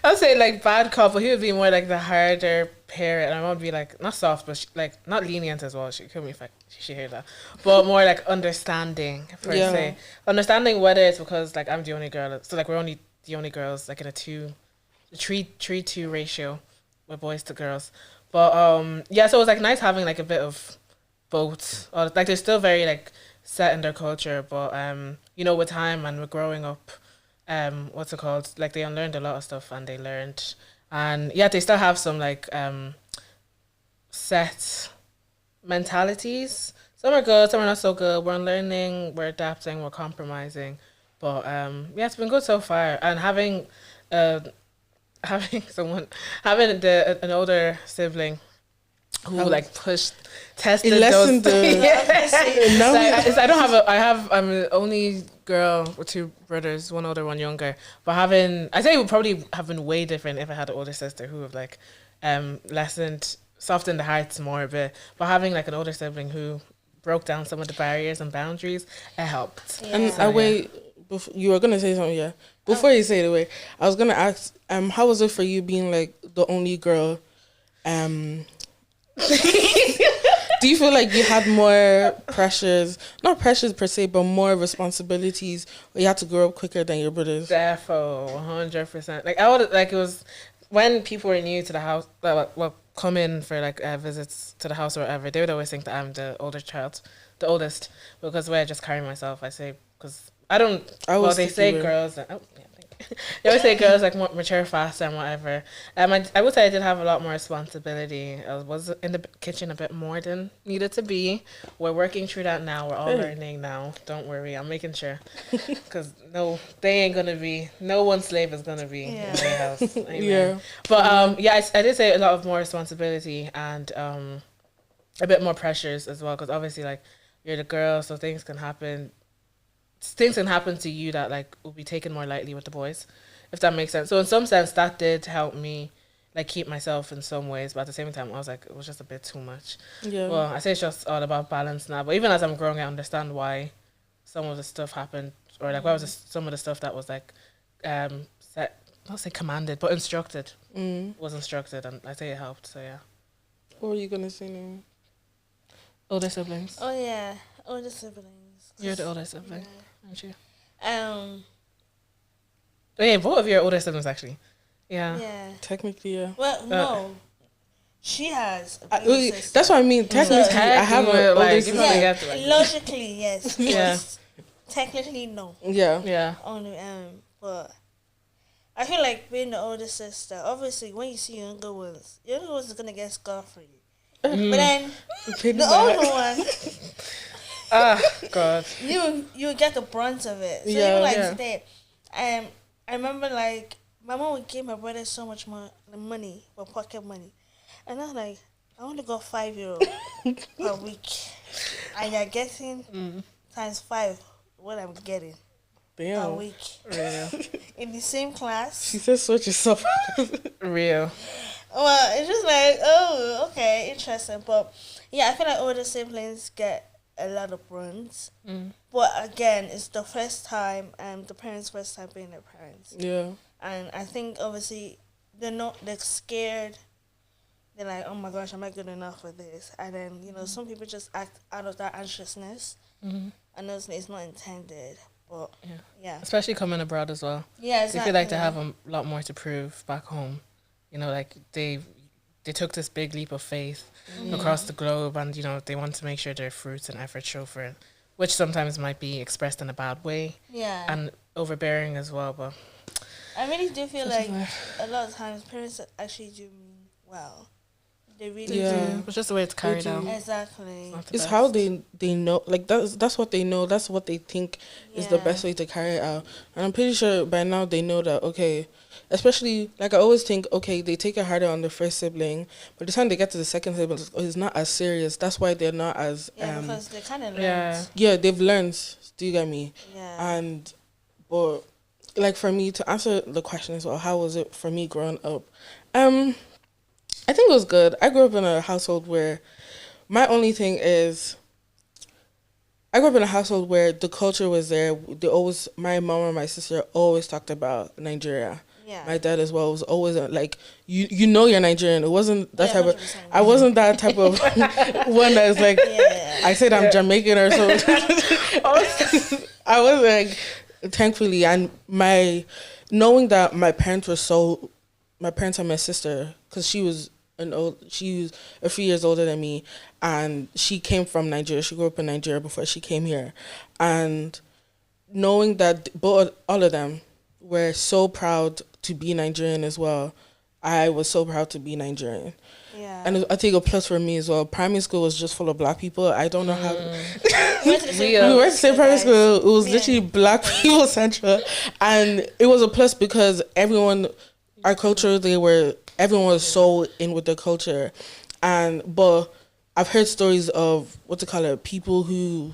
I'd say, like, bad cop, but he would be more like the harder parent. And I would be like, not soft, but like, not lenient as well. She could be, if she heard that, but more like understanding per se. Understanding whether it's because, like, I'm the only girl, so, like, we're only the only girls, like, in a 3-2 ratio with boys to girls. But yeah, so it was, like, nice having, like, a bit of both. Or, like, they're still very, like, set in their culture, but with time and with growing up, what's it called? Like, they unlearned a lot of stuff, and they still have some, like, set mentalities. Some are good, some are not so good. We're unlearning, we're adapting, we're compromising, but it's been good so far. And having an older sibling who, like, tested those things. I'm the only girl with 2 brothers, one older, one younger. But I say it would probably have been way different if I had an older sister who have, like, softened the hearts more a bit. But having, like, an older sibling who broke down some of the barriers and boundaries, it helped. Yeah. And you were gonna say something, yeah. Before you say it away, I was gonna ask, how was it for you being, like, the only girl? Do you feel like you had more pressures, not pressures per se, but more responsibilities, or you had to grow up quicker than your brothers? Defo, 100%. Like, I would, like, it was when people were new to the house, come in for, like, visits to the house or whatever, they would always think that I'm the oldest, because the way I just carry myself, I say, because they say girls, they always say girls, like, more mature faster and whatever. I would say I did have a lot more responsibility. I was in the kitchen a bit more than needed to be. We're working through that now. We're all learning now. Don't worry, I'm making sure, because no one slave is gonna be in their house. Amen. Yeah. But I did say a lot of more responsibility and a bit more pressures as well, because obviously, like, you're the girl, so things can happen to you that, like, will be taken more lightly with the boys, if that makes sense. So in some sense, that did help me, like, keep myself in some ways, but at the same time, I was like, it was just a bit too much. Yeah. Well, I say it's just all about balance now, but even as I'm growing, I understand why some of the stuff happened, or, like, some of the stuff that was, like, not say commanded, but instructed, was instructed, and I say it helped. So yeah. What were you gonna say now? Older siblings. Oh yeah, older siblings. You're the older sibling. Yeah. Aren't you? Oh yeah, both of your older siblings, actually. Yeah. Yeah. Technically, yeah. Well, no. She has a bigger sister. That's what I mean. Technically, I have an older like, sister. Yeah, logically, yes. Yeah. Technically, no. Yeah. Yeah. Only, but I feel like being the older sister, obviously, when you see younger ones are going to get scarred for you. But then, the older one, God. you get the brunt of it. So even like today, I remember like my mom would give my brother so much more money for pocket money, and I was like, I want to go €5 per week, and you're getting times 5 what I'm getting per week. Real. In the same class. She says switch yourself. Real. Well, it's just like, oh, okay, interesting. But yeah, I feel like older siblings get a lot of brunt. But again, it's the first time, the parents' first time being their parents. Yeah. And I think obviously they're scared. They're like, oh my gosh, am I good enough for this? And then, some people just act out of that anxiousness. And it's not intended. But yeah. Especially coming abroad as well. Yeah, exactly. They feel like they have a lot more to prove back home. Like they took this big leap of faith across the globe, and they want to make sure their fruits and efforts show for it, which sometimes might be expressed in a bad way. Yeah. And overbearing as well, but I really do feel like a lot of times parents actually do mean well. They really do. It's just the way it's carried out. Exactly. It's how they know, like that's what they know, that's what they think is the best way to carry it out. And I'm pretty sure by now they know that, okay, especially, like I always think, okay, they take it harder on the first sibling, but the time they get to the second sibling, it's not as serious. That's why they're not as... because they kind of learned. Yeah, they've learned. Do you get me? Yeah. But, like, for me, to answer the question as well, how was it for me growing up? I think it was good. I grew up in a household where my only thing is... I grew up in a household where the culture was there. My mom and my sister always talked about Nigeria. Yeah. My dad as well was always like, you're Nigerian. It wasn't that type of... 100%. I wasn't that type of one that's like, I said I'm Jamaican or something. I was like, thankfully, and knowing that my parents and my sister, because she was a few years older than me, and she came from Nigeria. She grew up in Nigeria before she came here. And knowing that all of them were so proud to be Nigerian as well, I was so proud to be Nigerian. Yeah. And I think a plus for me as well, primary school was just full of black people. I don't know how... We went to the same primary school. It was literally black people central. And it was a plus because everyone was so in with the culture. But I've heard stories of, people who,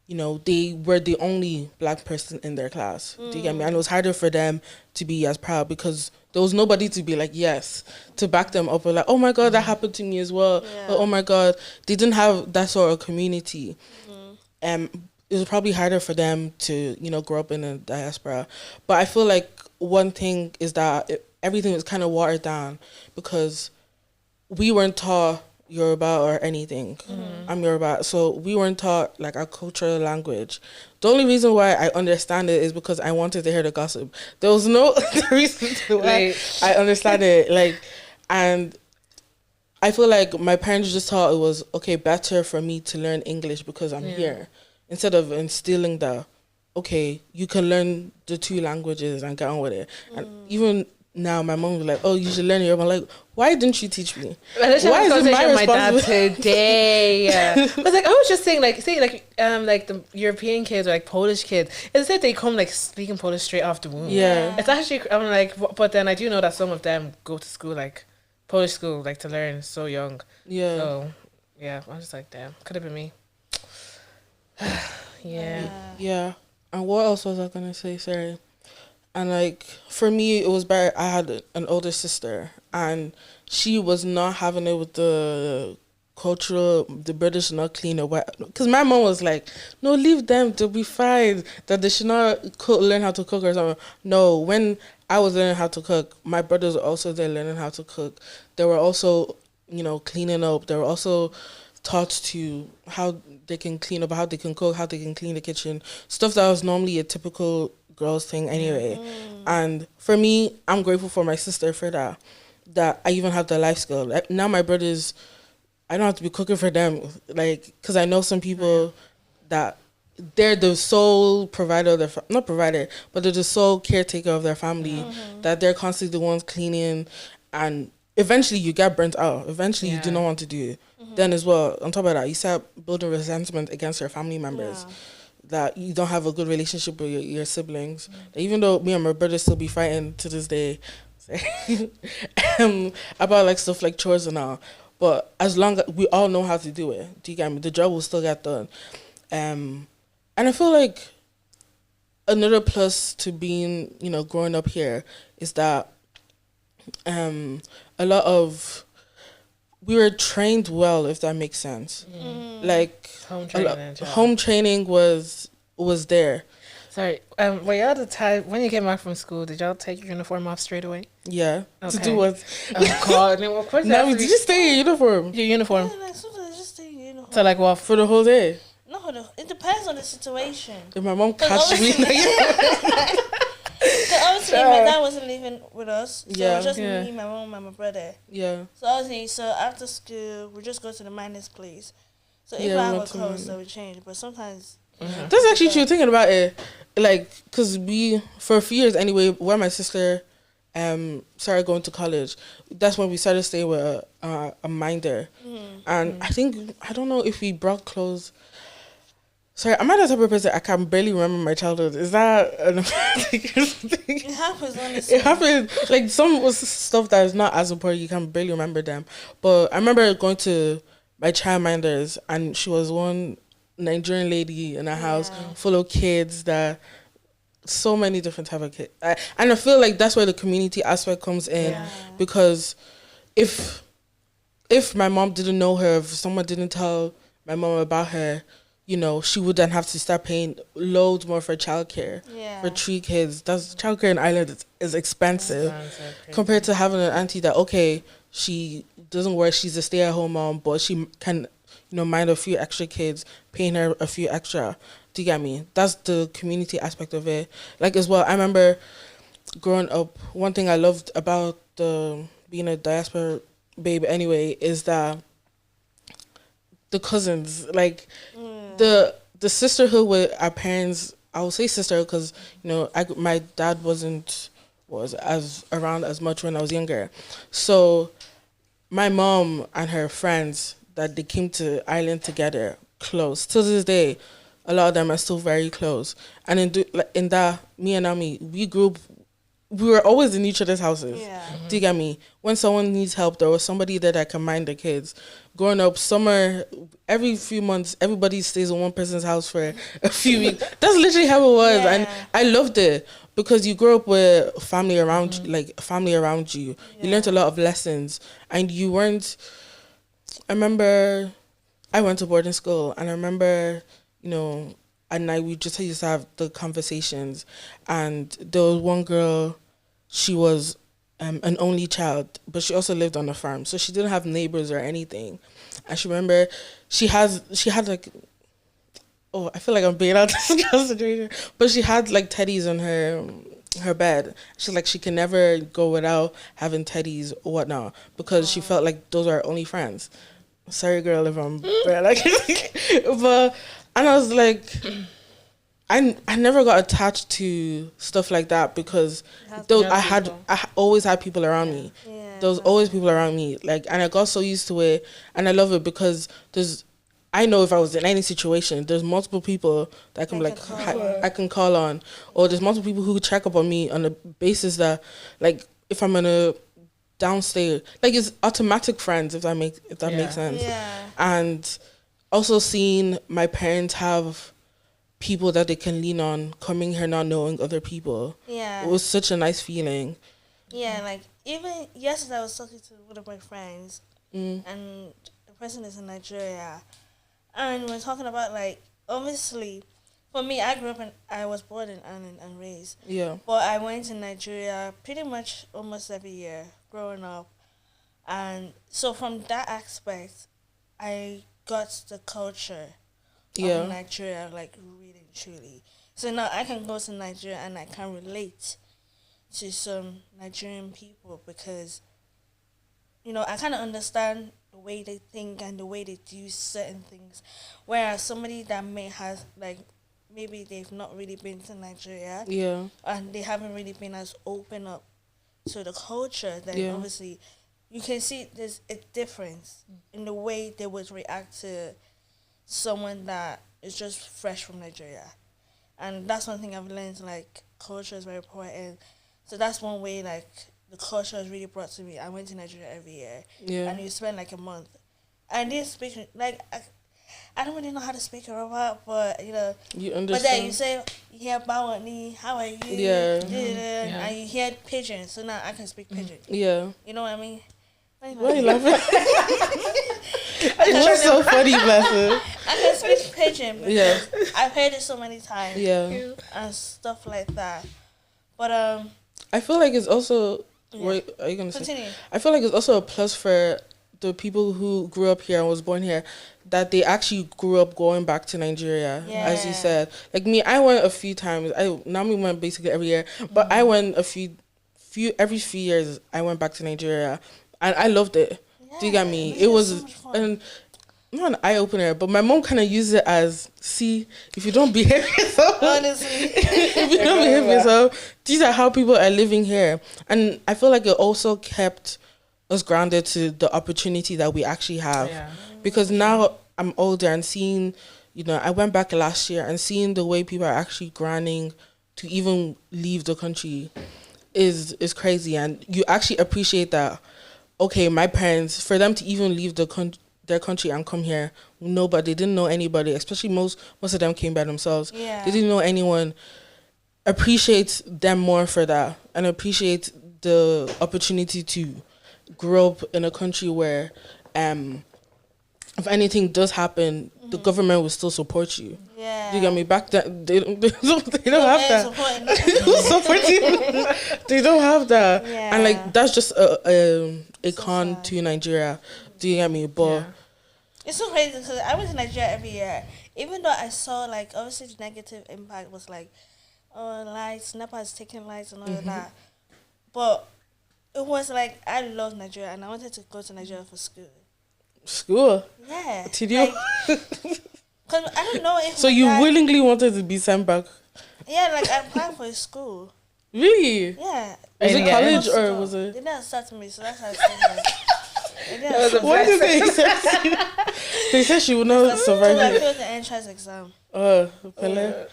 they were the only black person in their class. Do you get me? And it was harder for them to be as proud because there was nobody to be like, yes, to back them up. Or like, oh my God, that happened to me as well. Yeah. Or, oh my God, they didn't have that sort of community. It was probably harder for them to, grow up in a diaspora. But I feel like one thing is that everything was kind of watered down because we weren't taught Yoruba or anything. I'm Yoruba, so we weren't taught like our cultural language. The only reason why I understand it is because I wanted to hear the gossip. There was no reason to why I understand it. And I feel like my parents just thought it was better for me to learn English because I'm here, instead of instilling that you can learn the two languages and get on with it. And even now, my mom was like, "Oh, you should learn Yoruba." I'm like, why didn't she teach me? Why is it my responsibility? Today? But I was just saying, like the European kids or like Polish kids, it's like they come like speaking Polish straight off the womb. Yeah, it's actually I'm like, but then I do know that some of them go to school like Polish school like to learn so young. Yeah. So yeah, I'm just like, damn, could have been me. Yeah. And what else was I gonna say? Sorry. And like for me, it was better. I had an older sister, and she was not having it with the British not clean or what. Because my mom was like, "No, leave them. They'll be fine. That they should not learn how to cook or something." No, when I was learning how to cook, my brothers were also there learning how to cook. They were also, cleaning up. They were also taught to how they can clean up, how they can cook, how they can clean the kitchen. Stuff that was normally a typical girls thing anyway. And for me, I'm grateful for my sister for that I even have the life skill. Like, now my brothers, I don't have to be cooking for them, like, because I know some people that they're the sole provider of their not provider, but they're the sole caretaker of their family. That they're constantly the ones cleaning, and eventually you get burnt out. Eventually you do not want to do it. Then as well, on top of that, you start building resentment against your family members. That you don't have a good relationship with your siblings. Even though me and my brother still be fighting to this day about like stuff like chores and all. But as long as we all know how to do it, do you get me? The job will still get done. And I feel like another plus to being, growing up here is that a lot of we were trained well, if that makes sense. Like home training was there. Sorry, were y'all the type when you came back from school? Did y'all take your uniform off straight away? Yeah. Okay. To do what? Oh God! Then, of course, Naomi, did you stay in your uniform? Your uniform. Yeah, like, sometimes I just stay in uniform. So like what? For the whole day? No, it depends on the situation. If my mom catch me, So obviously my dad wasn't living with us. So it was just Yeah. me, my mom, and my brother. yeah. So obviously, after school, we just go to the miners' place. So if Yeah, I we have went a to clothes, mine. so we change. But sometimes That's actually true. Thinking about it, like, cause we for a few years anyway, when my sister started going to college, that's when we started staying with a minder, and I don't know if we brought clothes. Sorry, I'm not the type of person I can barely remember my childhood. Is that an thing? it happens, honestly. It happened. Like, some was stuff that is not as important. You can barely remember them. But I remember going to my childminders, and she was one Nigerian lady in a house full of kids that so many different type of kids. And I feel like that's where the community aspect comes in, because if my mom didn't know her, if someone didn't tell my mom about her, she would then have to start paying loads more for childcare for 3 kids. That's childcare in Ireland is expensive compared to having an auntie that, okay, she doesn't work, she's a stay-at-home mom, but she can, mind a few extra kids, paying her a few extra. Do you get me? That's the community aspect of it. Like, as well, I remember growing up, one thing I loved about being a diaspora babe anyway is that the cousins, like, the sisterhood with our parents. I will say sister because my dad was as around as much when I was younger, so my mom and her friends that they came to Ireland together, close to this day. A lot of them are still very close, and in that, me and Naomi, we were always in each other's houses. Do you get me? When someone needs help, there was somebody there that can mind the kids. Growing up, summer, every few months, everybody stays in one person's house for a few weeks. That's literally how it was, and I loved it because you grow up with family around you, like family around you. You learned a lot of lessons, and you weren't. I remember, I went to boarding school, and I remember, at night we just used to have the conversations, and there was one girl, she was an only child, but she also lived on a farm, so she didn't have neighbors or anything. And she remember she had like, oh, I feel like I'm being out this situation, but she had like teddies on her bed. She's like, she can never go without having teddies or whatnot because she felt like those are her only friends. Sorry, girl, if I'm like, but. And I was like, I never got attached to stuff like that because I always had people around me. There was always people around me, like, and I got so used to it, and I love it because I know if I was in any situation, there's multiple people that can I can call on, or there's multiple people who check up on me on the basis that, like, if I'm in a downstairs, like, it's automatic friends, if that makes sense. And also seeing my parents have people that they can lean on, coming here not knowing other people. It was such a nice feeling. Like, even yesterday I was talking to one of my friends, and the person is in Nigeria, and we're talking about, like, obviously, for me, I was born in Ireland and raised. But I went to Nigeria pretty much almost every year growing up, and so from that aspect, I got the culture of Nigeria, like, really truly. So now I can go to Nigeria and I can relate to some Nigerian people because, you know, I kind of understand the way they think and the way they do certain things. Whereas somebody that may have, like, maybe they've not really been to Nigeria. Yeah. And they haven't really been as open up to the culture, then obviously you can see there's a difference in the way they would react to someone that is just fresh from Nigeria. And that's one thing I've learned, like, culture is very important. So that's one way, like, the culture is really brought to me. I went to Nigeria every year. Yeah. And you spend, like, a month. And they speak, like, I don't really know how to speak Yoruba, but, you know. You understand. But then you say, you hear Bawani, how are you? Yeah. And you hear Pidgin, so now I can speak Pidgin. Yeah. You know what I mean? Why are you laughing? What's so funny, Blessed? I can speak Pidgin because I've heard it so many times. Yeah. And stuff like that. But I feel like it's also what are you gonna continue. say? I feel like it's also a plus for the people who grew up here and was born here that they actually grew up going back to Nigeria, as you said. Like me, I went a few times. Naomi went basically every year, but I went every few years. I went back to Nigeria, and I loved it. Do you get me? It was not an eye opener, but my mom kind of used it as, see, if you don't behave yourself, Honestly, if you don't behave yourself, these are how people are living here. And I feel like it also kept us grounded to the opportunity that we actually have. Yeah. Because now I'm older and seeing, you know, I went back last year and seeing the way people are actually grinding to even leave the country is crazy. And you actually appreciate that, okay, my parents, for them to even leave their country and come here, but they didn't know anybody, especially most of them came by themselves. Yeah. They didn't know anyone. Appreciate them more for that and appreciate the opportunity to grow up in a country where if anything does happen, the government will still support you. Yeah. You get me? Back then, they don't have that. They don't support you. They don't have that. Yeah. And like that's just a con sad to Nigeria. Do you get me? But it's so crazy because I went to Nigeria every year. Even though I saw, like, obviously the negative impact was like, oh, lights, NEPA is taking lights and all of that. But it was like, I love Nigeria and I wanted to go to Nigeria for school. School? Yeah. Because I don't know if... So you willingly wanted to be sent back? Yeah, like I applied for a school. Really? Yeah. Was it college or was it... They didn't accept me, so that's how I said What did they accept you? They said she would not survive it. I failed the entrance exam. Pele.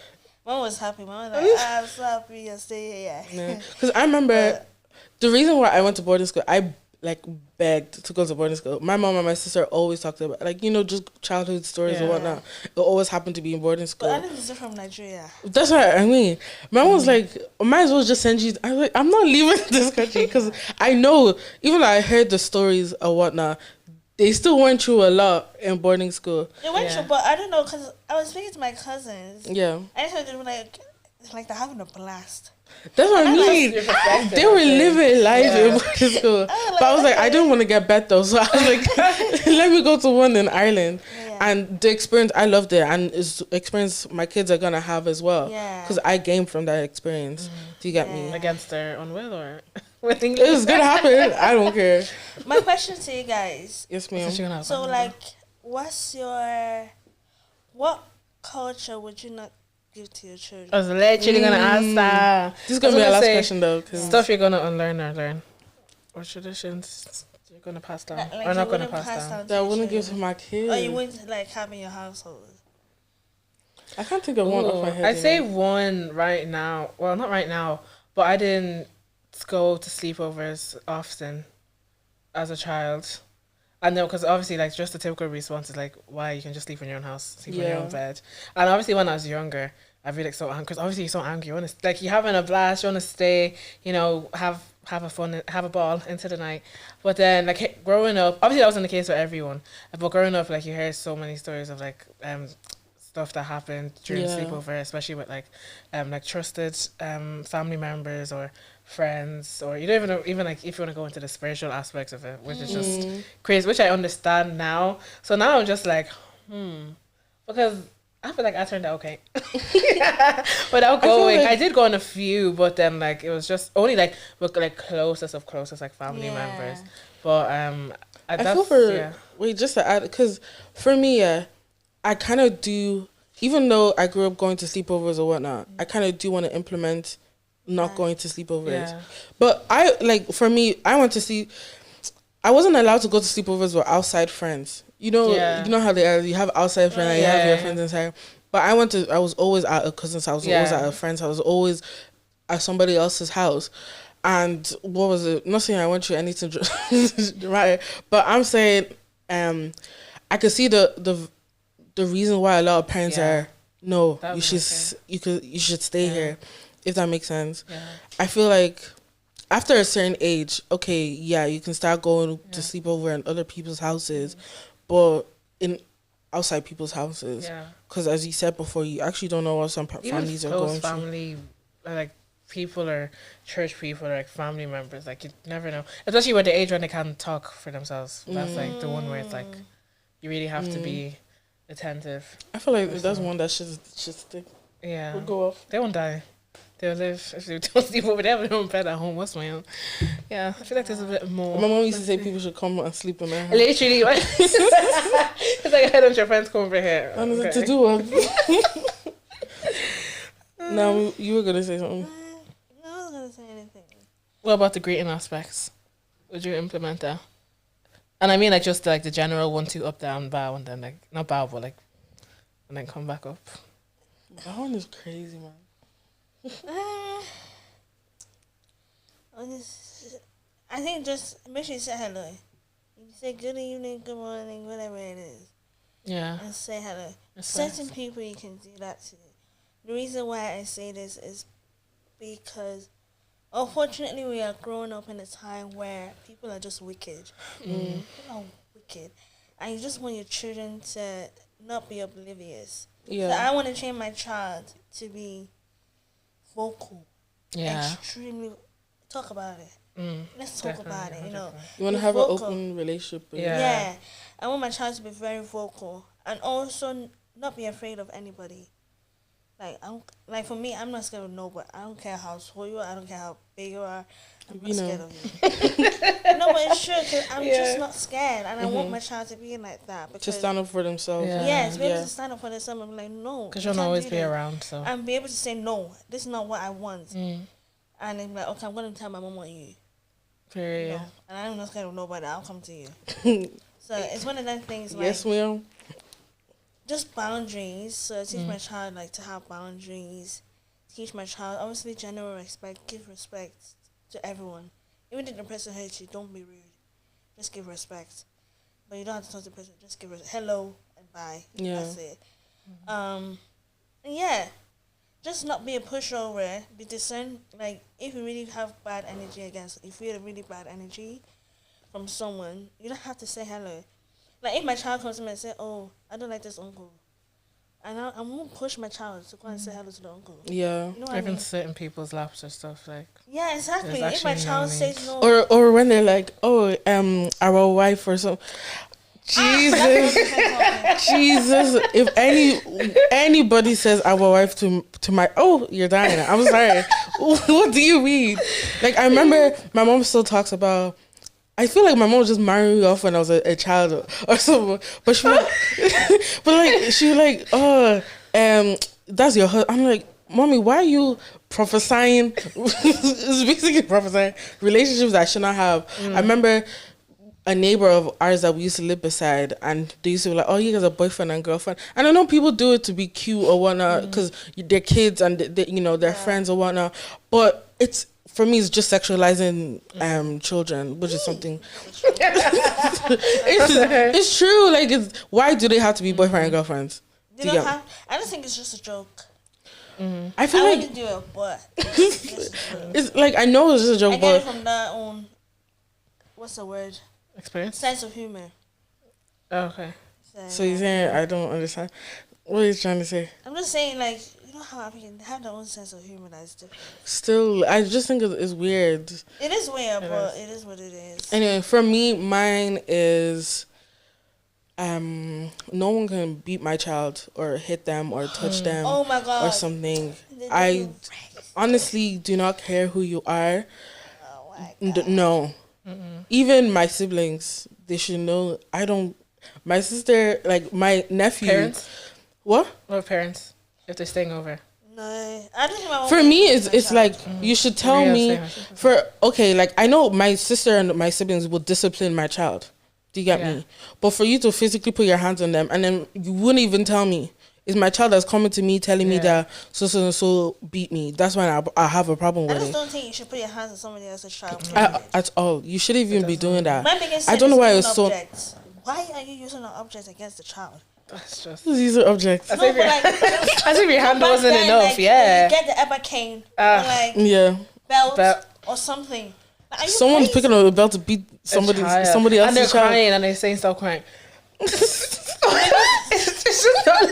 Mom was happy. Mom was like, I'm so happy you're staying here. Because I remember the reason why I went to boarding school, I like begged to go to boarding school. My mom and my sister always talked about, like, you know, just childhood stories and whatnot. It always happened to be in boarding school. But I didn't visit from Nigeria. That's what I mean. My mom was like, might as well just send you. I was like, I'm not leaving this country because I know, even though I heard the stories or whatnot, they still went through a lot in boarding school. They went through, but I don't know, because I was speaking to my cousins. Yeah. I just they were like they're having a blast. That's what I mean. They were living life in boarding school. But I was like, I didn't want to get bet though. So I was like, let me go to one in Ireland. Yeah. And the experience, I loved it. And it's experience my kids are going to have as well. Because I gained from that experience. Do you get me? Against their own will or... It's going to happen. I don't care. My question to you guys. Yes, ma'am. So, like, what culture would you not give to your children? I was literally gonna ask that. This is gonna be our last question though. Stuff you're gonna unlearn or learn, or traditions you're gonna pass down, or not gonna pass down. That I wouldn't give to my kids. Or you wouldn't like have in your household. I can't think of one off my head. I'd say one right now. Well, not right now, but I didn't go to sleepovers often as a child. I know, because obviously, like, just the typical response is like, why, you can just sleep in your own house, sleep in your own bed. And obviously, when I was younger, I'd be like so angry, because obviously you're so angry. You want to, like, you're having a blast, you want to stay, you know, have a ball into the night. But then, like, growing up, obviously that wasn't the case for everyone, but growing up, like, you hear so many stories of like stuff that happened during sleepover, especially with like trusted family members or friends, or you don't even know, even like if you want to go into the spiritual aspects of it, which is just crazy, which I understand now. So now I'm just like, because I feel like I turned out okay. Without going, like I did go on a few, but then like it was just only like with like closest of closest like family members. But I feel for wait, just to add, because for me, I kind of do. Even though I grew up going to sleepovers or whatnot, I kind of do want to implement not going to sleepovers. Yeah. But for me, I want to see. I wasn't allowed to go to sleepovers with outside friends. You know how they are. You have outside friends, and you have your friends inside. But I was always at a cousin's house. Always at a friend's house. Always at somebody else's house. And what was it? Not saying I went through anything right, but I'm saying, I could see the reason why a lot of parents are no. You should stay here, if that makes sense. Yeah. I feel like after a certain age, okay, you can start going to sleep over in other people's houses, but in outside people's houses, because as you said before, you actually don't know what some families are going through. Like people or church people or like family members, like you never know, especially with the age when they can't talk for themselves. That's like the one where it's like you really have to be attentive. I feel like that's one that should stick. Yeah, will go off. They won't die. They'll live if they don't sleep over. They have their own bed at home. What's my own? Yeah, I feel like there's a bit more. My mom used to say people should come and sleep in their house. Literally, it's like, "Why don't your friends come over here?" And okay. To do what? Now you were gonna say something. No, I was gonna say anything. What about the greeting aspects? Would you implement that? And I mean, like just like the general 1, 2, up, down, bow, and then like not bow, but like, and then come back up. That one is crazy, man. I think just make sure you say hello. You say good evening, good morning, whatever it is. Yeah. And say hello. Certain people you can do that to. The reason why I say this is because unfortunately we are growing up in a time where people are just wicked. People are wicked. And you just want your children to not be oblivious. Yeah. So I want to train my child to be vocal. Yeah. Extremely talk about it. Let's talk about it, you know. You want to have vocal. An open relationship. Yeah. I want my child to be very vocal and also not be afraid of anybody. Like for me, I'm not scared of nobody. I don't care how tall you are. I don't care how big you are. I'm not scared of you. No, but it's true because I'm just not scared, and I want my child to be like that. To stand up for themselves. Yes, be able to stand up for themselves and be like, no. Because you'll always be around, so. And be able to say, no, this is not what I want. And I'm like, okay, I'm going to tell my mom on you. Period. You know? And I'm not scared of nobody. I'll come to you. So it's one of those things like. Yes, ma'am. Just boundaries. So teach my child like to have boundaries. Teach my child obviously general respect. Give respect to everyone. Even if the person hurts you, don't be rude. Just give respect. But you don't have to talk to the person. Just give hello and bye. Yeah. That's it. And yeah, just not be a pushover. Be discerned. Like if you really have bad energy if you feel really bad energy from someone, you don't have to say hello. Like, if my child comes to me and say, oh, I don't like this uncle, and I won't push my child to go and say hello to the uncle. Yeah. You know what I mean? Sit in people's laps or stuff, like. Yeah, exactly. If my child says no. Or when they're like, oh, our wife or something. Jesus. Jesus. If anybody says our wife to my, oh, you're dying. I'm sorry. What do you mean? Like, I remember my mom still talks about, I feel like my mom was just marrying me off when I was a child or something. But she was like, oh, that's your husband. I'm like, Mommy, why are you prophesying? It's basically prophesying relationships that I should not have. I remember a neighbor of ours that we used to live beside, and they used to be like, oh, you guys are boyfriend and girlfriend. And I know people do it to be cute or whatnot because they're kids and they're friends or whatnot. But for me, it's just sexualizing children, which is something. It's true. Like, why do they have to be boyfriend and girlfriends? I don't think it's just a joke. I feel like wouldn't do it, but it's like, I know it's just a joke. I get it from that what's the word? Experience. Sense of humor. Oh, okay. So you're saying I don't understand? What are you trying to say? I'm just saying, like, you know how people have their own sense of humor that is different. Still, I just think it's weird. It is weird, but it is what it is. Anyway, for me, mine is no one can beat my child or hit them or touch them Oh my God. or something. I honestly do not care who you are. Oh my God. No. Even my siblings, they should know. My sister, like my nephew. Parents? What? What parents? If they're staying over. No, I don't think my mom For would me, beat my it's child. like you should tell Real me. same. Like I know my sister and my siblings will discipline my child. Do you get Yeah. me? But for you to physically put your hands on them and then you wouldn't even tell me. It's my child that's coming to me telling me that so and so beat me. That's when I have a problem I with just it. don't think you should put your hands on somebody else's child. At all. You shouldn't even be doing that. My biggest I sin don't know is why using it's so. objects. Why are you using an object against the child? That's just. These are objects. As No, if but your, like, as if your hand back wasn't then, enough, like, yeah. You get the ever cane or like Yeah. belt or something. Like, are you Someone's crazy? picking up a belt to beat somebody And they're else's child. crying and they're saying stop crying. It's just not.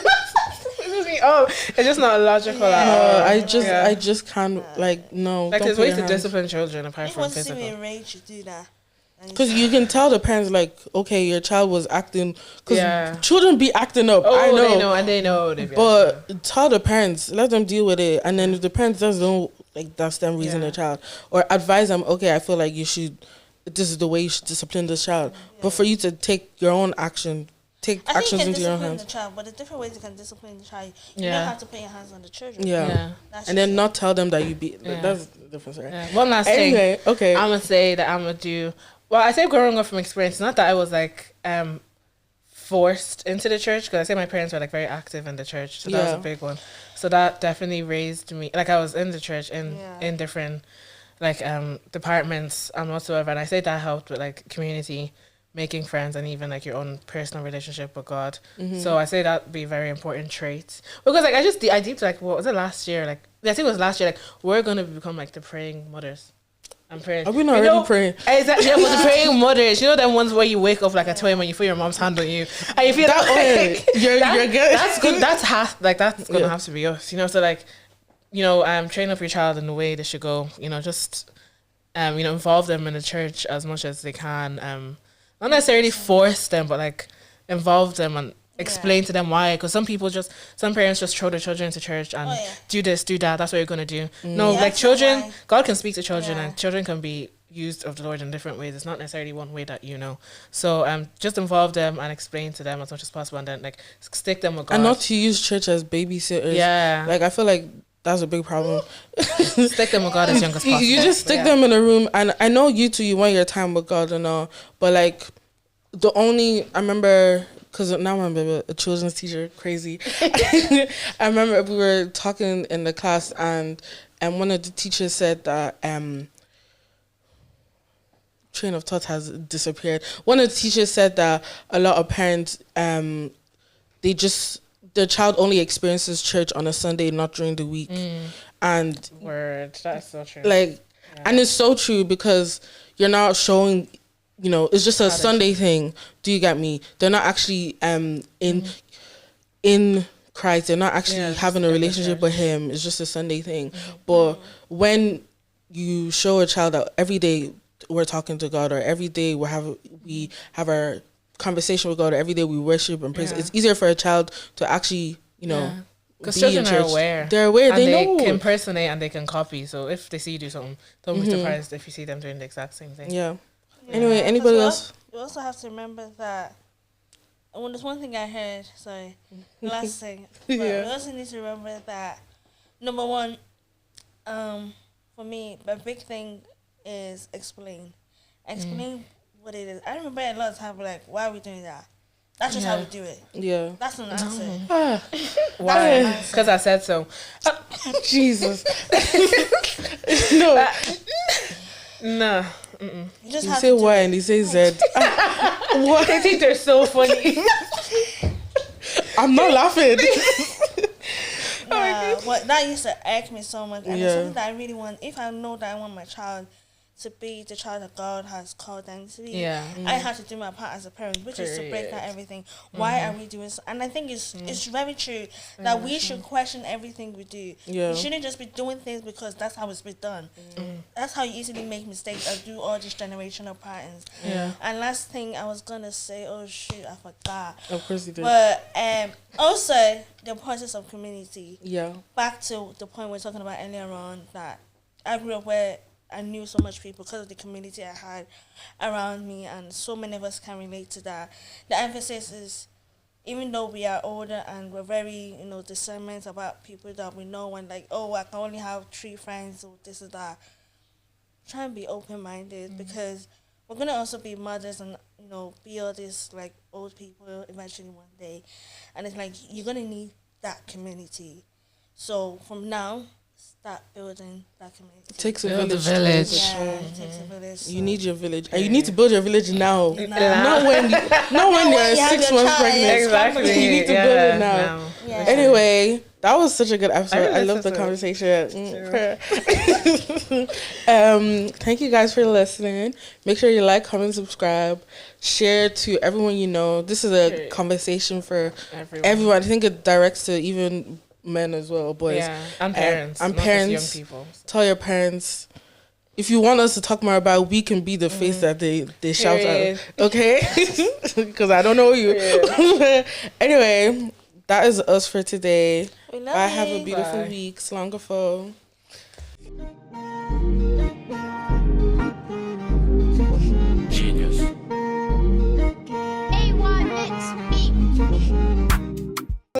It's just not logical at all. No, I just can't no. Like don't there's put ways your to hands. discipline children apart You from want to see me physical. enraged, you do that. Because you can tell the parents like, okay, your child was acting. Because Yeah. children be acting up. Oh, I know. they know and they know. They be But tell the parents, let them deal with it, and then if the parents just don't like, that's them raising Yeah. their child, or advise them. Okay, I feel like you should. This is the way you should discipline this child. But for you to take your own action, take I think actions you can into your own discipline hands. the child, but the different ways you can discipline the child. You Yeah. don't have to put your hands on the children. Yeah. Yeah. That's And then just not tell them that you beat. Yeah. That's the difference, right? Yeah. One last thing. Anyway, okay. I'm gonna say that I'm gonna do. Well, I say growing up from experience. Not that I was like forced into the church, because I say my parents were like very active in the church, so that was a Yeah. big one. So that definitely raised me. Like I was in the church in different like departments and whatsoever, and I say that helped with like community, making friends, and even like your own personal relationship with God. So I say that be very important traits, because like I deep like what was it last year, like I think it was last year, like we're gonna become like the praying mothers. I'm praying. Are we not already praying? Exactly. Yeah, but the praying mothers, you know them ones where you wake up like at 2 a.m. and you feel your mom's hand on you, and you feel that You're good. That's good. That's gonna have to be us, you know. So like, train up your child in the way they should go. Just involve them in the church as much as they can. Not necessarily force them, but like involve them and explain to them why. Because some parents just throw their children into church and do this, do that. That's what you're gonna do. No, Yeah, like that's children, why. God can speak to children, Yeah. and children can be used of the Lord in different ways. It's not necessarily one way that you know. So just involve them and explain to them as much as possible, and then like stick them with God. And not to use church as babysitters. Yeah. Like I feel like that's a big problem. Stick them with God as young as possible. You just stick them in a room, and I know you two, you want your time with God and all, but like I remember, because now I'm a children's teacher, crazy. I remember we were talking in the class, and one of the teachers said that train of thought has disappeared. One of the teachers said that a lot of parents their child only experiences church on a Sunday, not during the week. And Word, that's so true. and it's so true, because you're not showing, it's just a Sunday thing. Do you get me? They're not actually in Christ. They're not actually having a relationship with Him. It's just a Sunday thing. But when you show a child that every day we're talking to God, or every day we have our conversation with God, or every day we worship and praise, it's easier for a child to actually, because be children in are church. aware. They're aware. And They know. can impersonate and they can copy. So if they see you do something, don't be surprised if you see them doing the exact same thing. Yeah. Anyway, anybody else? You also have to remember that. When there's one thing I heard, sorry, last thing. But we also need to remember that, number one, for me, the big thing is explain. Explain what it is. I remember a lot of time, like, why are we doing that? That's just how we do it. Yeah. That's an answer. Why? Because I said so. Jesus. No. No. You just You have say to do Y it. and he says Z. What? They think they're so funny. I'm not laughing. Yeah, but that used to irk me so much. And it's Yeah. something that I really want. If I know that I want my child to be the child that God has called them to be. Yeah. I have to do my part as a parent, which is to break down everything. Why are we doing so? And I think it's very true that we should question everything we do. Yeah. You shouldn't just be doing things because that's how it's been done. That's how you easily make mistakes and do all these generational patterns. Yeah. And last thing I was gonna say, oh shoot, I forgot. Of course you did. But also the importance of community. Yeah. Back to the point we were talking about earlier on, that I grew up where I knew so much people because of the community I had around me, and so many of us can relate to that. The emphasis is, even though we are older and we're very, discernment about people that we know, and like, oh, I can only have 3 friends or this or that. Try and be open-minded, because we're gonna also be mothers and be all these like old people eventually one day, and it's like you're gonna need that community. So from now, start building that community. It takes a Build village. a village. Yeah, it takes a village. You need your village, and you need to build your village now. Not when when you're you have 6 your months child. pregnant. Exactly. You need to build it now. Yeah. Anyway, that was such a good episode. I love the so. conversation. Thank you guys for listening. Make sure you like, comment, subscribe, share to everyone you know. This is a conversation for everyone. I think it directs to even men as well, boys. Yeah, and parents. And not parents. just young people. Tell your parents. If you want us to talk more about, we can be the face that they shout at. Okay? Because I don't know you. Anyway, that is us for today. We love Bye. you. Have a beautiful Bye. week. Slangafo. Genius. A1 Mix